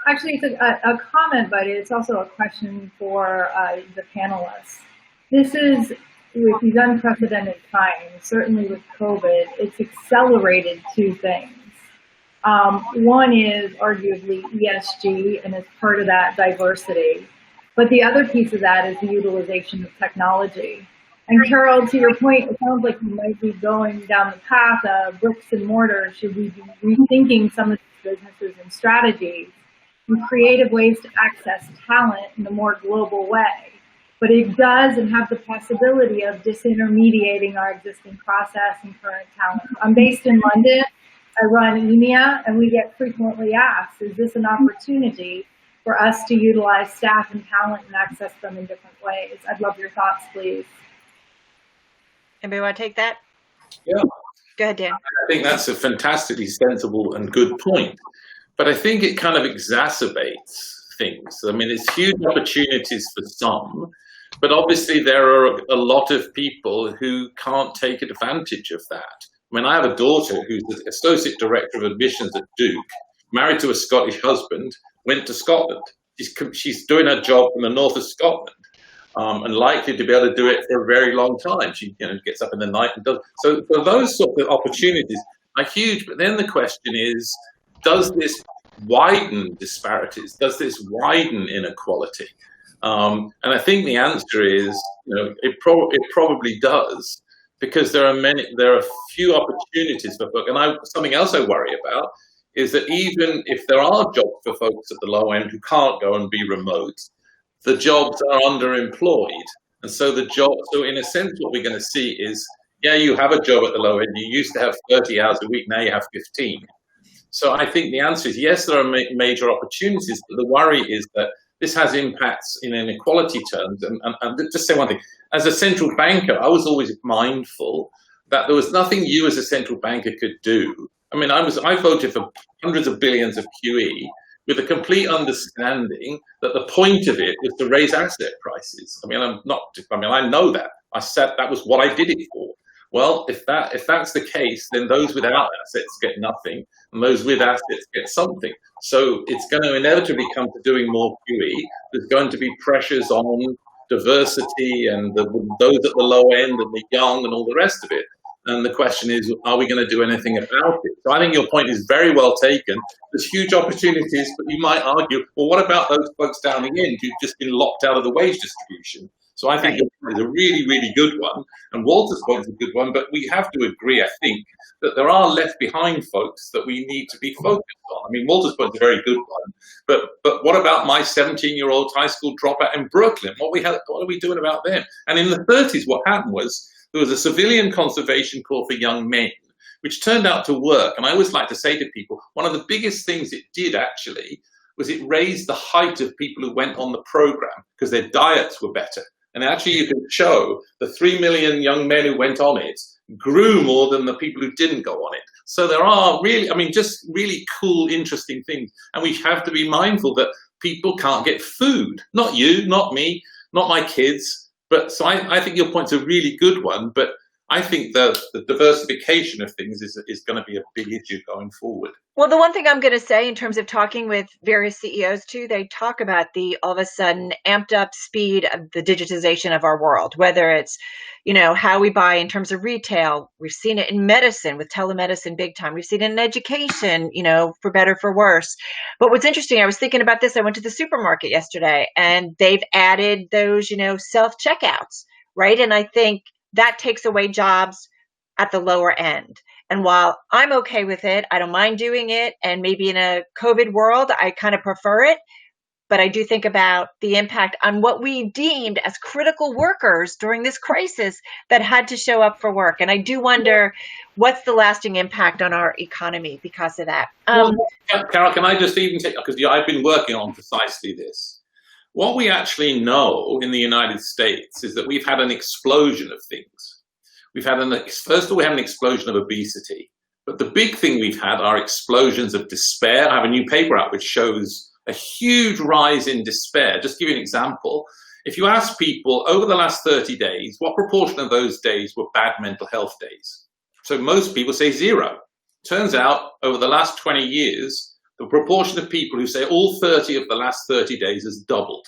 Actually, it's a comment, but it's also a question for the panelists. This is, with these unprecedented times, certainly with COVID, it's accelerated 2 things. One is arguably ESG, and as part of that, diversity. But the other piece of that is the utilization of technology. And Carol, to your point, it sounds like you might be going down the path of bricks and mortar. Should we be rethinking some of these businesses and strategies? and creative ways to access talent in a more global way. But it does and have the possibility of disintermediating our existing process and current talent. I'm based in London. I run EMEA, and we get frequently asked, is this an opportunity for us to utilize staff and talent and access them in different ways? I'd love your thoughts, please. Anybody want to take that? Yeah. Go ahead, Dan. I think that's a fantastically sensible and good point. But I think it kind of exacerbates things. I mean, it's huge opportunities for some, but obviously there are a lot of people who can't take advantage of that. I mean, I have a daughter who's the Associate Director of Admissions at Duke, married to a Scottish husband, went to Scotland. She's doing her job in the north of Scotland, and likely to be able to do it for a very long time. She gets up in the night and does. So those sort of opportunities are huge. But then the question is, does this widen disparities? Does this widen inequality? And I think the answer is, it probably does, because there are few opportunities for folks. And something else I worry about is that even if there are jobs for folks at the low end who can't go and be remote, the jobs are underemployed. And so in a sense, what we're going to see is, yeah, you have a job at the low end. You used to have 30 hours a week. Now you have 15. So I think the answer is yes, there are major opportunities, but the worry is that this has impacts in inequality terms. And just say one thing, as a central banker, I was always mindful that there was nothing you as a central banker could do. I mean, I voted for hundreds of billions of QE with a complete understanding that the point of it was to raise asset prices. I know that. I said that was what I did it for. Well, if that's the case, then those without assets get nothing, and those with assets get something. So it's going to inevitably come to doing more QE. There's going to be pressures on diversity and those at the low end and the young and all the rest of it. And the question is, are we going to do anything about it? So I think your point is very well taken. There's huge opportunities, but you might argue, well, what about those folks down the end who've just been locked out of the wage distribution? So I think it's a really, really good one. And Walter's point is a good one, but we have to agree, I think, that there are left behind folks that we need to be focused on. I mean, Walter's point is a very good one, but what about my 17-year-old high school dropout in Brooklyn? What are we doing about them? And in the 30s, what happened was there was a civilian conservation corps for young men, which turned out to work. And I always like to say to people, one of the biggest things it did actually was it raised the height of people who went on the program because their diets were better. And actually, you can show the 3 million young men who went on it grew more than the people who didn't go on it. So there are really, just really cool, interesting things. And we have to be mindful that people can't get food. Not you, not me, not my kids. But so I think your point's a really good one. But I think the diversification of things is going to be a big issue going forward. Well, the one thing I'm going to say in terms of talking with various CEOs too, they talk about the all of a sudden amped up speed of the digitization of our world, whether it's, how we buy in terms of retail. We've seen it in medicine with telemedicine big time. We've seen it in education, for better, for worse. But what's interesting, I was thinking about this. I went to the supermarket yesterday and they've added those, self-checkouts, right? And I think that takes away jobs at the lower end. And while I'm okay with it, I don't mind doing it. And maybe in a COVID world, I kind of prefer it. But I do think about the impact on what we deemed as critical workers during this crisis that had to show up for work. And I do wonder what's the lasting impact on our economy because of that. Carol, can I just even take, because I've been working on precisely this. What we actually know in the United States is that we've had an explosion of things. First of all, we had an explosion of obesity. But the big thing we've had are explosions of despair. I have a new paper out which shows a huge rise in despair. Just to give you an example, if you ask people over the last 30 days, what proportion of those days were bad mental health days? So most people say 0. Turns out over the last 20 years, the proportion of people who say all 30 of the last 30 days has doubled.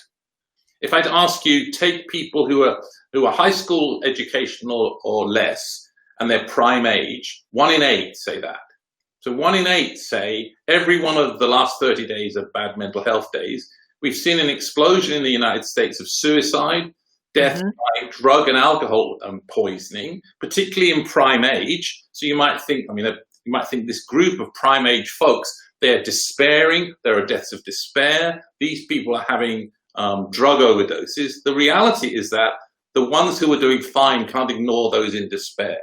If I'd ask you, take people who are high school education or less, and they're prime age, 1 in 8 say that. So 1 in 8 say every one of the last 30 days are bad mental health days. We've seen an explosion in the United States of suicide, death by drug and alcohol poisoning, particularly in prime age. So you might think, this group of prime age folks They're despairing. There are deaths of despair. These people are having drug overdoses. The reality is that the ones who are doing fine can't ignore those in despair,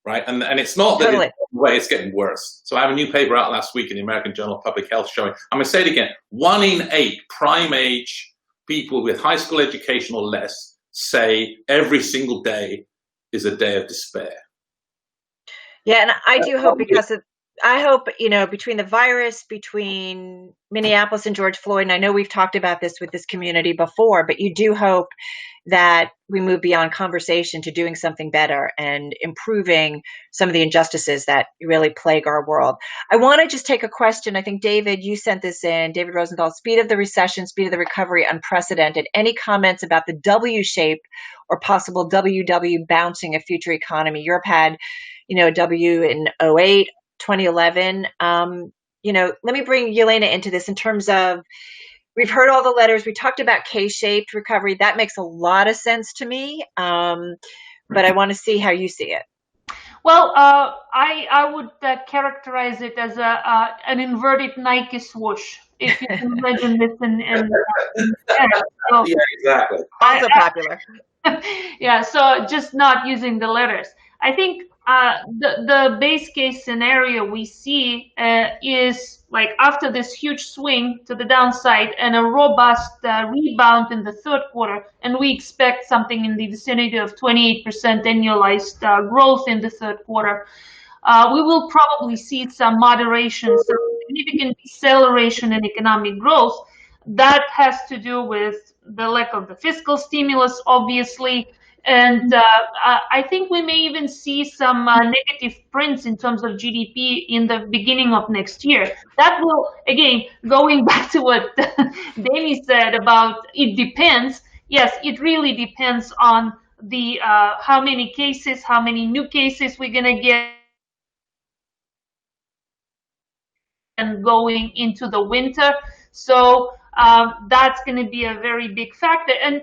right? And it's not that it's getting worse. So I have a new paper out last week in the American Journal of Public Health showing, I'm going to say it again, 1 in 8 prime age people with high school education or less say every single day is a day of despair. Yeah, and I do hope I hope, between the virus, between Minneapolis and George Floyd, and I know we've talked about this with this community before, but you do hope that we move beyond conversation to doing something better and improving some of the injustices that really plague our world. I want to just take a question. I think, David, you sent this in. David Rosenthal, speed of the recession, speed of the recovery, unprecedented. Any comments about the W shape or possible WW bouncing a future economy? Europe had, a W in 2008. 2011. Let me bring Yelena into this in terms of, we've heard all the letters. We talked about K-shaped recovery. That makes a lot of sense to me. But I want to see how you see it. Well, I would characterize it as an inverted Nike swoosh. If you can imagine this so, yeah, exactly. Also popular. Yeah, so just not using the letters. I think the base case scenario we see is like after this huge swing to the downside and a robust rebound in the third quarter, and we expect something in the vicinity of 28% annualized growth in the third quarter, we will probably see some moderation, some significant deceleration in economic growth. That has to do with the lack of the fiscal stimulus, obviously. And I think we may even see some negative prints in terms of GDP in the beginning of next year. That will, again, going back to what Danny said about it depends. Yes, it really depends on the how many cases, how many new cases we're going to get and going into the winter. So that's going to be a very big factor. And,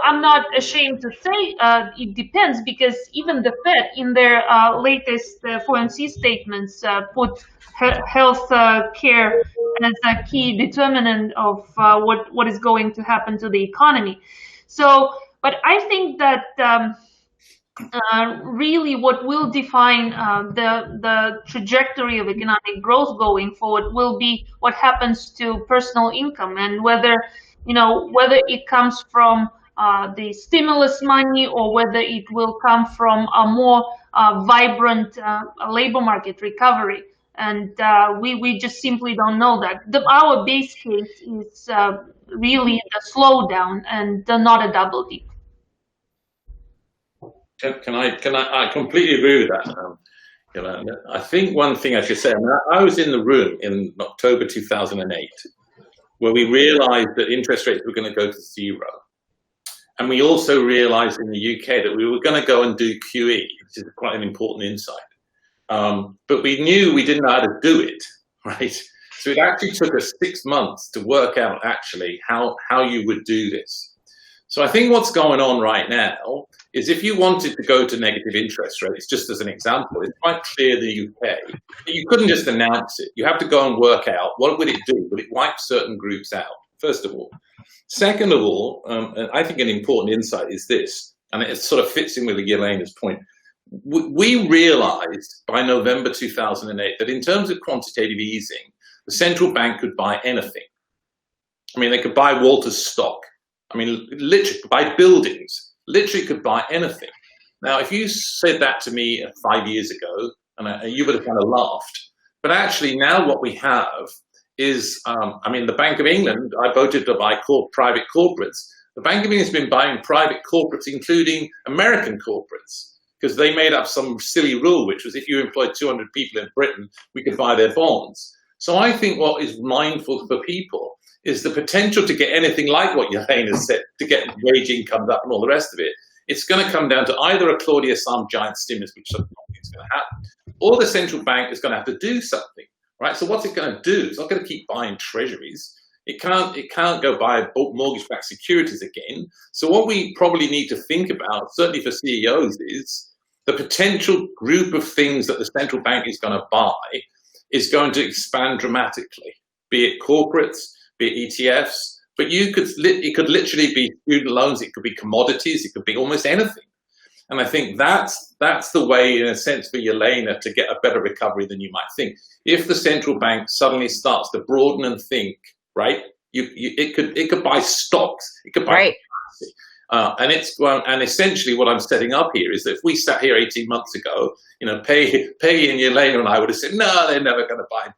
I'm not ashamed to say it depends, because even the Fed in their latest FOMC statements put health care as a key determinant of what is going to happen to the economy. So, but I think that really what will define the trajectory of economic growth going forward will be what happens to personal income, and whether it comes from the stimulus money or whether it will come from a more vibrant labor market recovery. And we just simply don't know that. Our base case is really a slowdown and not a double dip. I completely agree with that. I think one thing I should say, I was in the room in October 2008, where we realized that interest rates were going to go to 0. And we also realized in the UK that we were going to go and do QE, which is quite an important insight. But we knew we didn't know how to do it, right? So it actually took us 6 months to work out actually how you would do this. So I think what's going on right now is if you wanted to go to negative interest rates, just as an example, it's quite clear in the UK, you couldn't just announce it. You have to go and work out what would it do? Would it wipe certain groups out, first of all? Second of all, and I think an important insight is this, and it sort of fits in with Yelena's point. We realized by November 2008 that in terms of quantitative easing, the central bank could buy anything. I mean, they could buy Walter's stock. I mean, literally buy buildings, literally could buy anything. Now, if you said that to me 5 years ago, and you would have kind of laughed. But actually now what we have is, the Bank of England, I voted to buy private corporates. The Bank of England has been buying private corporates, including American corporates, because they made up some silly rule, which was if you employed 200 people in Britain, we could buy their bonds. So I think what is mindful for people is the potential to get anything like what Yelena said, to get wage incomes up and all the rest of it. It's going to come down to either a Claudia Sam giant stimulus, which I don't think is going to happen, or the central bank is going to have to do something, right? So what's it going to do? It's not going to keep buying treasuries. It can't go buy mortgage-backed securities again. So what we probably need to think about, certainly for CEOs, is the potential group of things that the central bank is going to buy is going to expand dramatically, be it corporates, be it ETFs, but it could literally be student loans, it could be commodities, it could be almost anything. And I think that's the way, in a sense, for Yelena to get a better recovery than you might think. If the central bank suddenly starts to broaden and think, right, it could buy stocks, it could buy currency. And essentially what I'm setting up here is that if we sat here 18 months ago, Peggy and Yelena and I would have said, no, they're never going to buy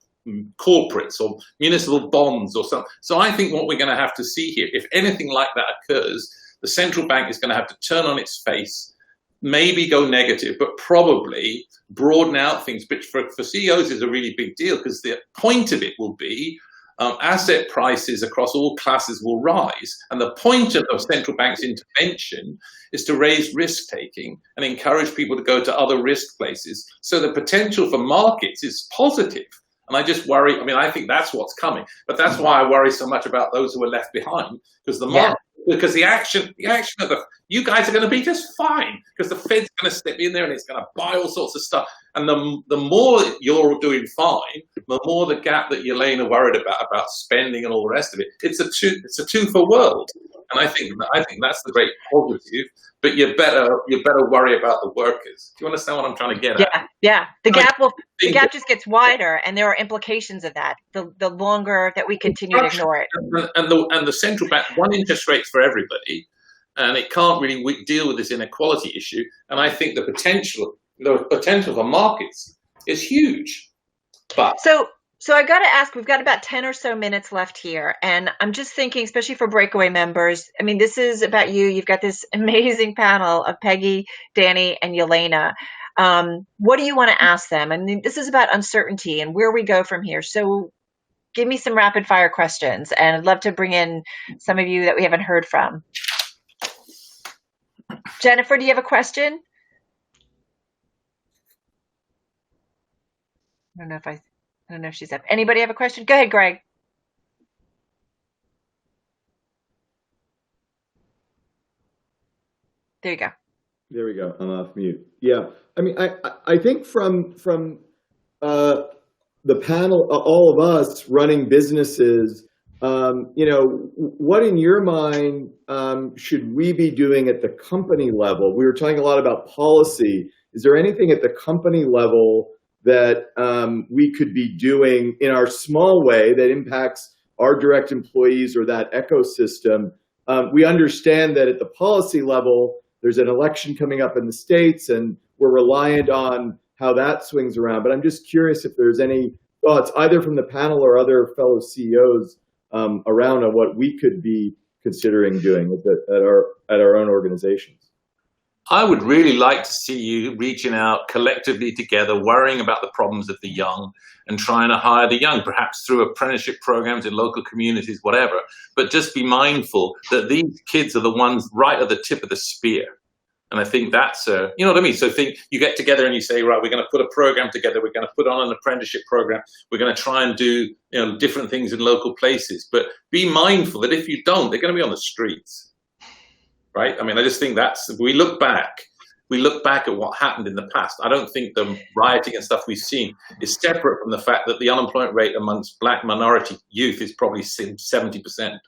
corporates or municipal bonds or something. So I think what we're going to have to see here, if anything like that occurs, the central bank is going to have to turn on its face, maybe go negative, but probably broaden out things, which for CEOs is a really big deal, because the point of it will be asset prices across all classes will rise. And the point of the central bank's intervention is to raise risk-taking and encourage people to go to other risk places. So the potential for markets is positive. And I just worry, I think that's what's coming. But that's why I worry so much about those who are left behind, because the action of you guys are going to be just fine, because the Fed's going to step in there and it's going to buy all sorts of stuff. And the more you're doing fine, the more the gap that Yelena worried about spending and all the rest of it. It's a two-for world, and I think that's the great positive. But you better worry about the workers. Do you understand what I'm trying to get at? Yeah. The gap just gets wider, and there are implications of that. The longer that we continue to ignore it, and the central bank, one interest rates for everybody, and it can't really deal with this inequality issue. And I think the potential for markets is huge. But so I got to ask, we've got about 10 or so minutes left here. And I'm just thinking, especially for Breakaway members, this is about you. You've got this amazing panel of Peggy, Danny, and Yelena. What do you want to ask them? This is about uncertainty and where we go from here. So give me some rapid fire questions. And I'd love to bring in some of you that we haven't heard from. Jennifer, do you have a question? I don't know if she's up. Anybody have a question? Go ahead, Greg. There you go. There we go. I'm off mute. Yeah. I think from the panel, all of us running businesses, what in your mind should we be doing at the company level? We were talking a lot about policy. Is there anything at the company level that we could be doing in our small way that impacts our direct employees or that ecosystem? We understand that at the policy level, there's an election coming up in the States, and we're reliant on how that swings around. But I'm just curious if there's any thoughts, either from the panel or other fellow CEOs, around on what we could be considering doing at our own organizations. I would really like to see you reaching out collectively together, worrying about the problems of the young and trying to hire the young, perhaps through apprenticeship programs in local communities, whatever. But just be mindful that these kids are the ones right at the tip of the spear. And I think that's, you know what I mean? So think you get together and you say, right, we're going to put a program together. We're going to put on an apprenticeship program. We're going to try and do different things in local places. But be mindful that if you don't, they're going to be on the streets. Right? I just think we look back at what happened in the past. I don't think the rioting and stuff we've seen is separate from the fact that the unemployment rate amongst Black minority youth is probably 70%.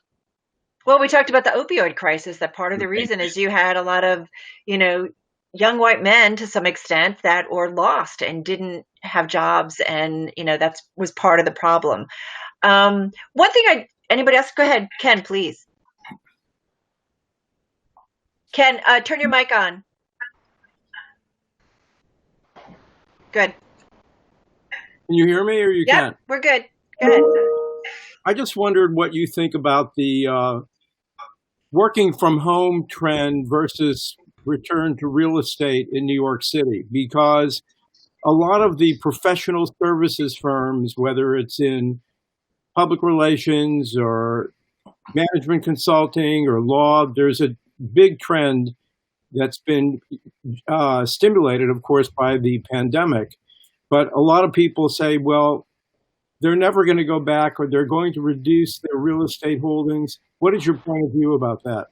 Well, we talked about the opioid crisis, that part of the reason is you had a lot of, young white men to some extent that were lost and didn't have jobs. And, that was part of the problem. One thing anybody else? Go ahead, Ken, please. Ken, turn your mic on. Good. Can you hear me or you can't? We're good. Go ahead. I just wondered what you think about the working from home trend versus return to real estate in New York City, because a lot of the professional services firms, whether it's in public relations or management consulting or law, there's a big trend that's been stimulated, of course, by the pandemic. But a lot of people say, well, they're never going to go back, or they're going to reduce their real estate holdings. What is your point of view about that?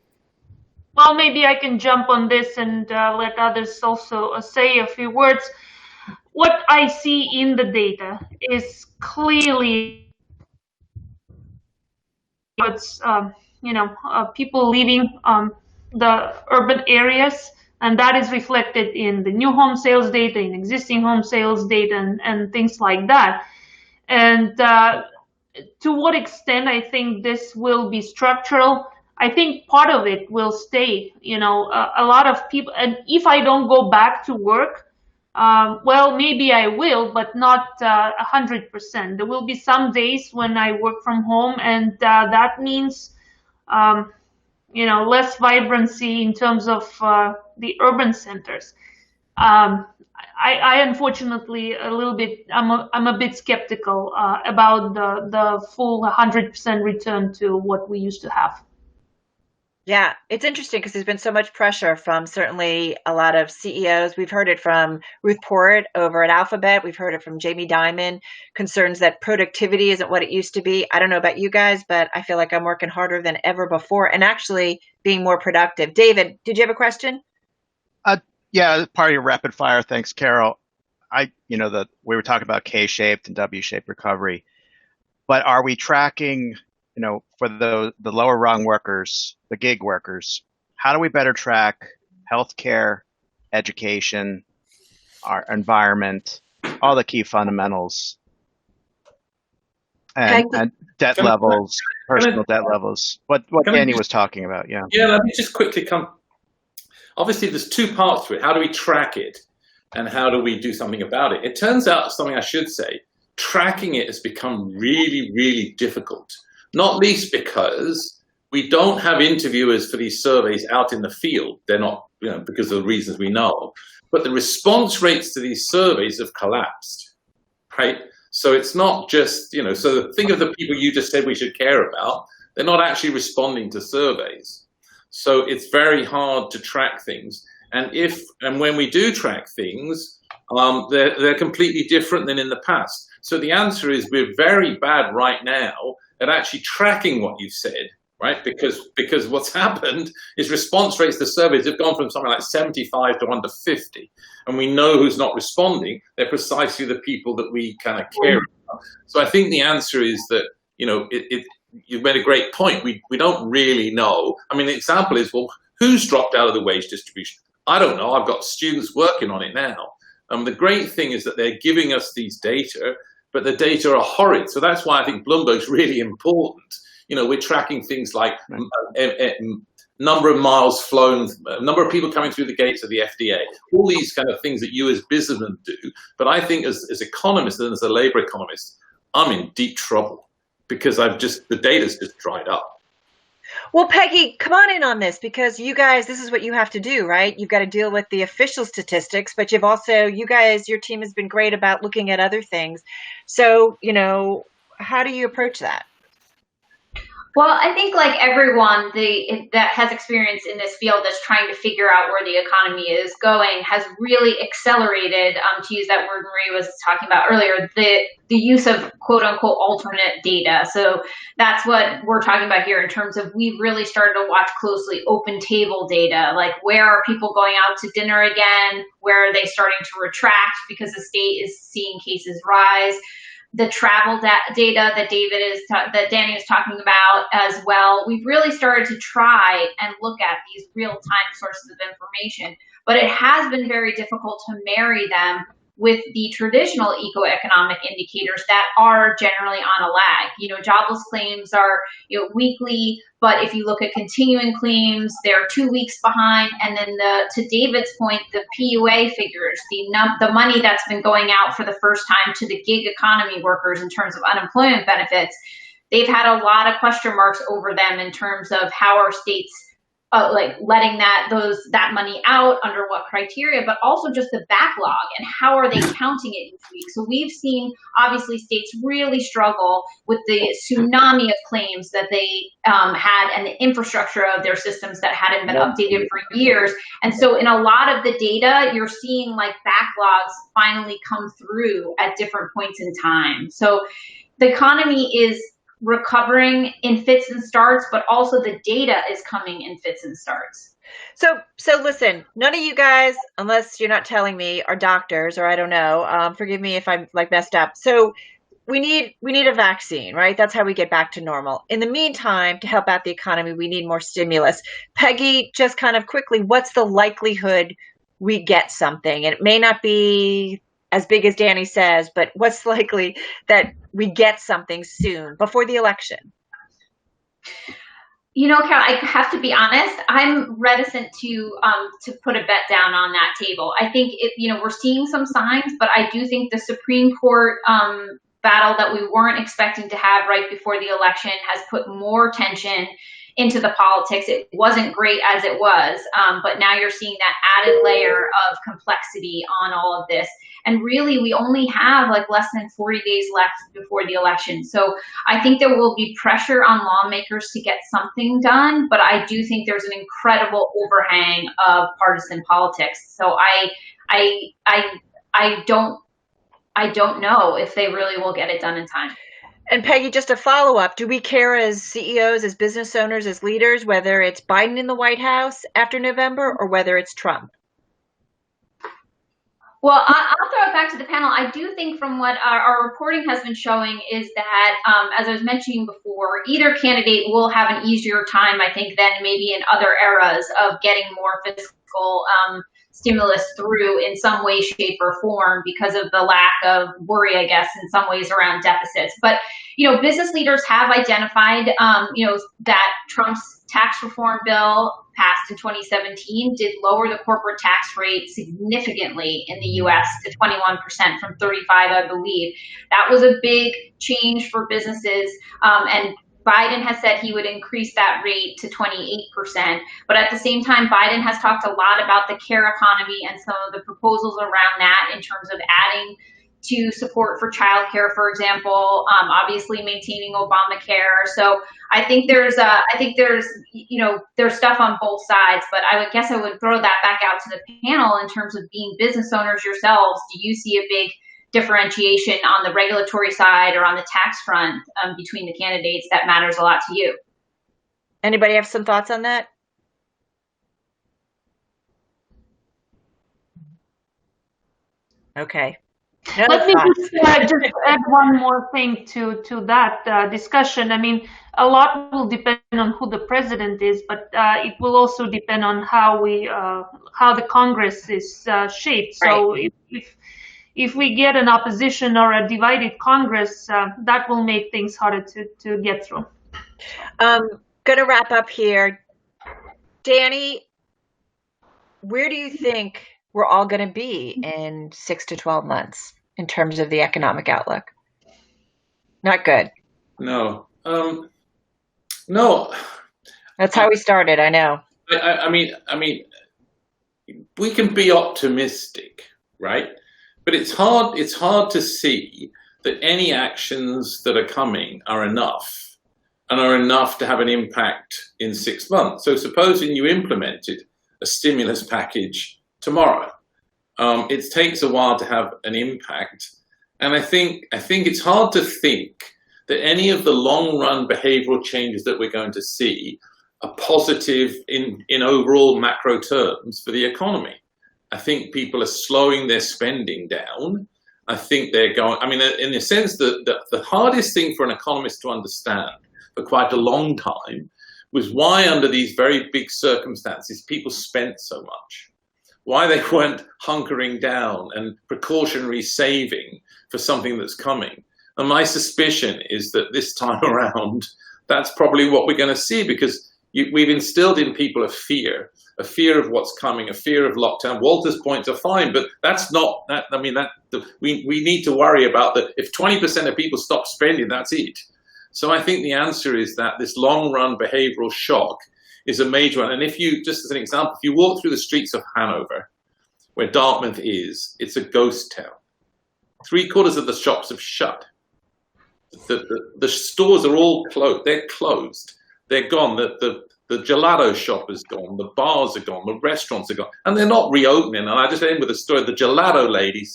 Well, maybe I can jump on this and let others also say a few words. what I see in the data is clearly it's people leaving the urban areas, and that is reflected in the new home sales data, in existing home sales data, and things like that. And to what extent I think this will be structural, I think part of it will stay. A lot of people, and if I don't go back to work, well, maybe I will, but not 100%. There will be some days when I work from home, and that means, less vibrancy in terms of the urban centers. I unfortunately I'm a bit skeptical about the full 100% return to what we used to have. Yeah, it's interesting because there's been so much pressure from certainly a lot of CEOs. We've heard it from Ruth Porritt over at Alphabet. We've heard it from Jamie Dimon, concerns that productivity isn't what it used to be. I don't know about you guys, but I feel like I'm working harder than ever before and actually being more productive. David, did you have a question? Yeah, part of your rapid fire. Thanks, Carol. We were talking about K-shaped and W-shaped recovery, but are we tracking, for the lower rung workers, the gig workers, how do we better track healthcare, education, our environment, all the key fundamentals, and debt levels, personal debt levels, what Danny was talking about, yeah. Yeah, let me just quickly come. Obviously, there's two parts to it. How do we track it, and how do we do something about it? It turns out, something I should say, tracking it has become really, really difficult, not least because we don't have interviewers for these surveys out in the field. They're not, because of the reasons we know. But the response rates to these surveys have collapsed, right? So it's not just, so think of the people you just said we should care about. They're not actually responding to surveys. So it's very hard to track things. And when we do track things, they're completely different than in the past. So the answer is we're very bad right now at actually tracking what you've said, right? Because what's happened is response rates to surveys have gone from something like 75 to under 50. And we know who's not responding. They're precisely the people that we kind of care about. So I think the answer is that, you made a great point. We don't really know. I mean, the example is, well, who's dropped out of the wage distribution? I don't know. I've got students working on it now. The great thing is that they're giving us these data, but the data are horrid. So that's why I think Bloomberg's really important. We're tracking things like number of miles flown, number of people coming through the gates of the FDA, all these kind of things that you as businessmen do. But I think as economists and as a labor economist, I'm in deep trouble, because the data's just dried up. Well, Peggy, come on in on this, because you guys, this is what you have to do, right? You've got to deal with the official statistics, but you've also, your team has been great about looking at other things. So, how do you approach that? Well, I think like everyone that has experience in this field that's trying to figure out where the economy is going has really accelerated, to use that word Marie was talking about earlier, the use of quote unquote alternate data. So that's what we're talking about here in terms of we've really started to watch closely open table data, like where are people going out to dinner again? Where are they starting to retract because the state is seeing cases rise? The travel data that Danny was talking about as well. We've really started to try and look at these real-time sources of information, but it has been very difficult to marry them with the traditional ecoeconomic indicators that are generally on a lag. Jobless claims are weekly, but if you look at continuing claims, they're 2 weeks behind. And then to David's point, the PUA figures, the money that's been going out for the first time to the gig economy workers in terms of unemployment benefits, they've had a lot of question marks over them in terms of how are states letting that money out under what criteria, but also just the backlog and how are they counting it each week. So we've seen obviously states really struggle with the tsunami of claims that they had and the infrastructure of their systems that hadn't been updated for years. And so in a lot of the data, you're seeing like backlogs finally come through at different points in time. So the economy is recovering in fits and starts, but also the data is coming in fits and starts. So listen, none of you guys, unless you're not telling me, are doctors, or I don't know. Forgive me if I'm like messed up. So we need a vaccine, right? That's how we get back to normal. In the meantime, to help out the economy, we need more stimulus. Peggy, just kind of quickly, what's the likelihood we get something? And it may not be as big as Danny says, but what's likely that we get something soon before the election? You know, Carol, I have to be honest. I'm reticent to put a bet down on that table. I think we're seeing some signs, but I do think the Supreme Court battle that we weren't expecting to have right before the election has put more tension into the politics. It wasn't great as it was, but now you're seeing that added layer of complexity on all of this. And really, we only have like less than 40 days left before the election. So I think there will be pressure on lawmakers to get something done, but I do think there's an incredible overhang of partisan politics. So I don't know if they really will get it done in time. And Peggy, just a follow-up, do we care as CEOs, as business owners, as leaders, whether it's Biden in the White House after November or whether it's Trump? Well, I'll throw it back to the panel. I do think from what our reporting has been showing is that, as I was mentioning before, either candidate will have an easier time, I think, than maybe in other eras of getting more fiscal stimulus through in some way, shape, or form because of the lack of worry, I guess, in some ways around deficits. But, business leaders have identified, that Trump's tax reform bill passed in 2017 did lower the corporate tax rate significantly in the U.S. to 21% from 35%, I believe. That was a big change for businesses, and Biden has said he would increase that rate to 28%. But at the same time, Biden has talked a lot about the care economy and some of the proposals around that in terms of adding to support for childcare, for example, obviously maintaining Obamacare. So I think there's stuff on both sides, but I would throw that back out to the panel in terms of being business owners yourselves. Do you see a big differentiation on the regulatory side or on the tax front between the candidates that matters a lot to you? Anybody have some thoughts on that? Okay. No, let me just add one more thing to that discussion. I mean, a lot will depend on who the president is, but it will also depend on how the Congress is shaped. So if we get an opposition or a divided Congress, that will make things harder to get through. Gonna wrap up here. Danny, where do you think we're all going to be in 6 to 12 months in terms of the economic outlook? Not good. No. No. That's how we started, I know. I mean, we can be optimistic, right? But it's hard to see that any actions that are coming are enough and are enough to have an impact in 6 months. So supposing you implemented a stimulus package tomorrow, it takes a while to have an impact. And I think it's hard to think that any of the long-run behavioral changes that we're going to see are positive in overall macro terms for the economy. I think people are slowing their spending down. I think they're going, in the sense that the hardest thing for an economist to understand for quite a long time was why, under these very big circumstances, people spent so much, why they weren't hunkering down and precautionary saving for something that's coming. And my suspicion is that this time around, that's probably what we're going to see, because we've instilled in people a fear of what's coming, a fear of lockdown. Walter's points are fine, but that's not that. We need to worry about that. If 20% of people stop spending, that's it. So I think the answer is that this long-run behavioral shock is a major one. And if you, just as an example, if you walk through the streets of Hanover, where Dartmouth is, it's a ghost town. 3/4 of the shops have shut. The stores are all closed. They're closed. They're gone. The gelato shop is gone. The bars are gone. The restaurants are gone. And they're not reopening. And I just end with a story. The gelato lady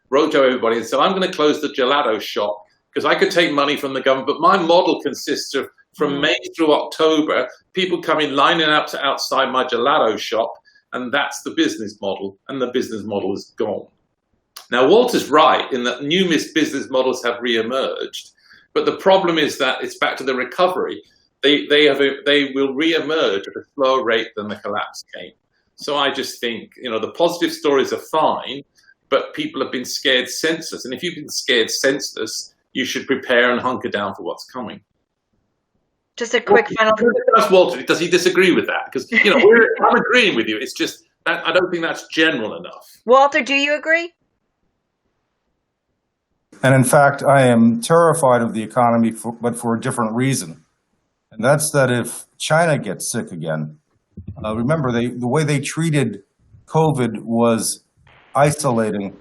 wrote to everybody and said, I'm going to close the gelato shop because I could take money from the government, but my model consists of From May through October, people come in lining up outside my gelato shop, and that's the business model, and the business model is gone. Now, Walter's right in that numerous business models have re-emerged, but the problem is that it's back to the recovery. They will re-emerge at a slower rate than the collapse came. So I just think, the positive stories are fine, but people have been scared senseless. And if you've been scared senseless, you should prepare and hunker down for what's coming. Just a quick final. Ask Walter, does he disagree with that? Because I'm agreeing with you. It's just that I don't think that's general enough. Walter, do you agree? And in fact, I am terrified of the economy, but for a different reason. And that's that if China gets sick again, remember the way they treated COVID was isolating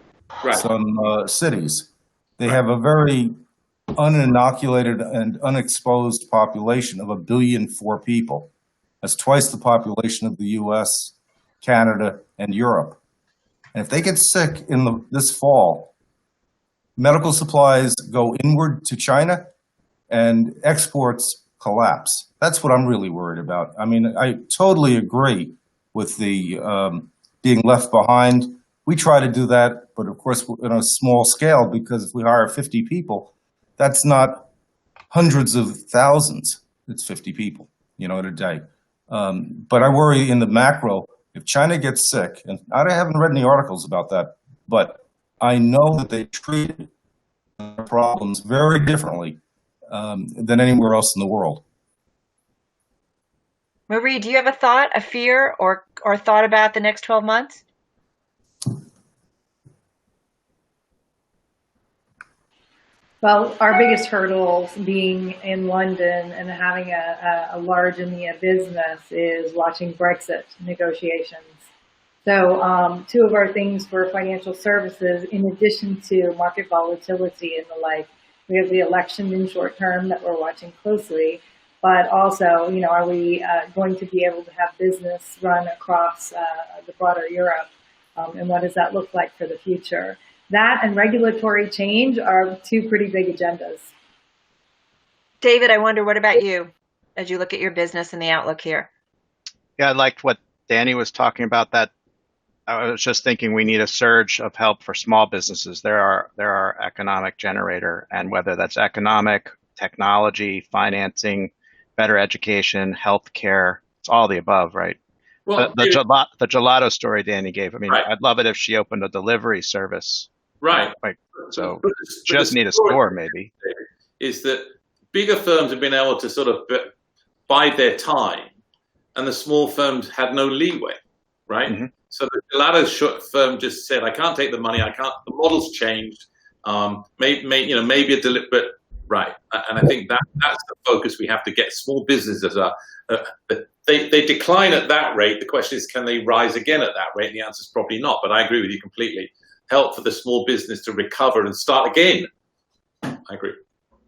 some cities. They have a very uninoculated and unexposed population of 1.4 billion people. That's twice the population of the US, Canada, and Europe. And if they get sick this fall, medical supplies go inward to China and exports collapse. That's what I'm really worried about. I mean, I totally agree with the being left behind. We try to do that, but of course, in a small scale, because if we hire 50 people, that's not hundreds of thousands. It's 50 people, in a day. But I worry in the macro, if China gets sick, and I haven't read any articles about that, but I know that they treated problems very differently than anywhere else in the world. Marie, do you have a thought, a fear, or thought about the next 12 months? Well, our biggest hurdles being in London and having a large EMEA business is watching Brexit negotiations. So two of our things for financial services, in addition to market volatility and the like, we have the election in short term that we're watching closely, but also, are we going to be able to have business run across the broader Europe? And what does that look like for the future? That and regulatory change are two pretty big agendas. David, I wonder, what about you as you look at your business and the outlook here? Yeah, I liked what Danny was talking about. That I was just thinking we need a surge of help for small businesses. They're our economic generator, and whether that's economic, technology, financing, better education, healthcare, it's all the above, right? Well, the gelato story Danny gave. I mean, I'd love it if she opened a delivery service. Right. So just need a store, maybe. Is that bigger firms have been able to sort of bide their time, and the small firms had no leeway, right? Mm-hmm. So the gelato firm just said, "I can't take the money. I can't." The model's changed. Maybe a deliberate right, and I think that's the focus we have to get. Small businesses they decline at that rate. The question is, can they rise again at that rate? And the answer is probably not. But I agree with you completely. Help for the small business to recover and start again. I agree.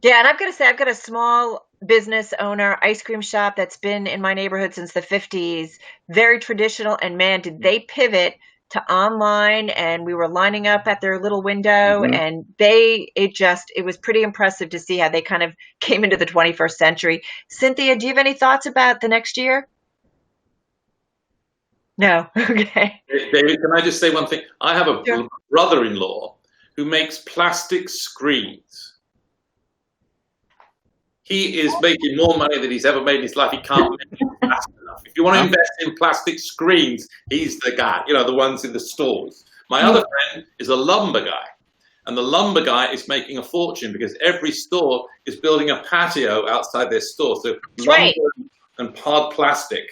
Yeah, and I've got to say, I've got a small business owner, ice cream shop that's been in my neighborhood since the 50s, very traditional. And man, did they pivot to online, and we were lining up at their little window, and it was pretty impressive to see how they kind of came into the 21st century. Cynthia, do you have any thoughts about the next year? No. Okay. David, can I just say one thing? I have a brother-in-law who makes plastic screens. He is making more money than he's ever made in his life. He can't make it fast enough. If you want to invest in plastic screens, he's the guy, the ones in the stores. My other friend is a lumber guy. And the lumber guy is making a fortune because every store is building a patio outside their store. So lumber and hard plastic.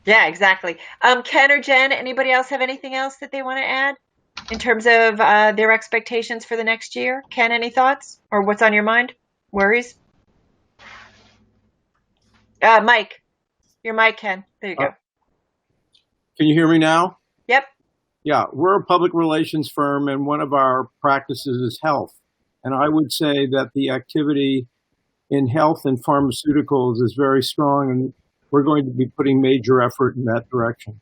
Yeah, exactly. Ken or Jen, anybody else have anything else that they want to add in terms of their expectations for the next year? Ken, any thoughts or what's on your mind? Worries? Mike, your mic, Ken. There you go. Can you hear me now? Yep. Yeah, we're a public relations firm, and one of our practices is health. And I would say that the activity in health and pharmaceuticals is very strong, and we're going to be putting major effort in that direction.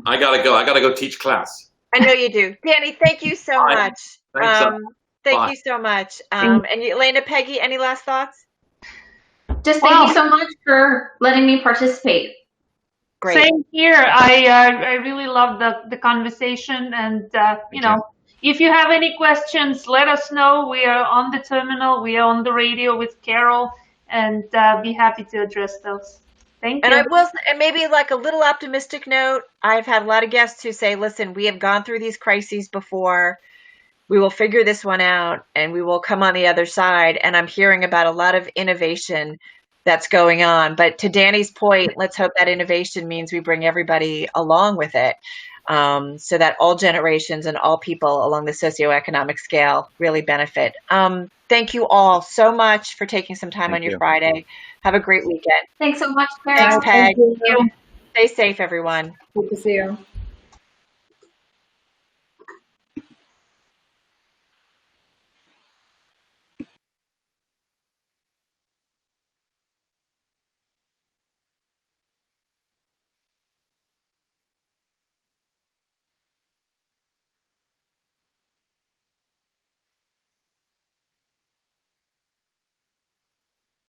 I gotta go teach class. I know you do. Danny, thank you so much. Thank you so much. And Elena, Peggy, any last thoughts? Just thank you so much for letting me participate. Great. Same here. I really love the conversation, and you know, if you have any questions, let us know. We are on the terminal. We are on the radio with Carol, and be happy to address those. Thank you. And maybe like a little optimistic note, I've had a lot of guests who say, listen, we have gone through these crises before. We will figure this one out and we will come on the other side. And I'm hearing about a lot of innovation that's going on. But to Danny's point, let's hope that innovation means we bring everybody along with it, so that all generations and all people along the socioeconomic scale really benefit. Thank you all so much for taking some time on your Friday. Have a great weekend. Thanks so much, Carol. Thanks, Peg. Thank you. Stay safe, everyone. Good to see you.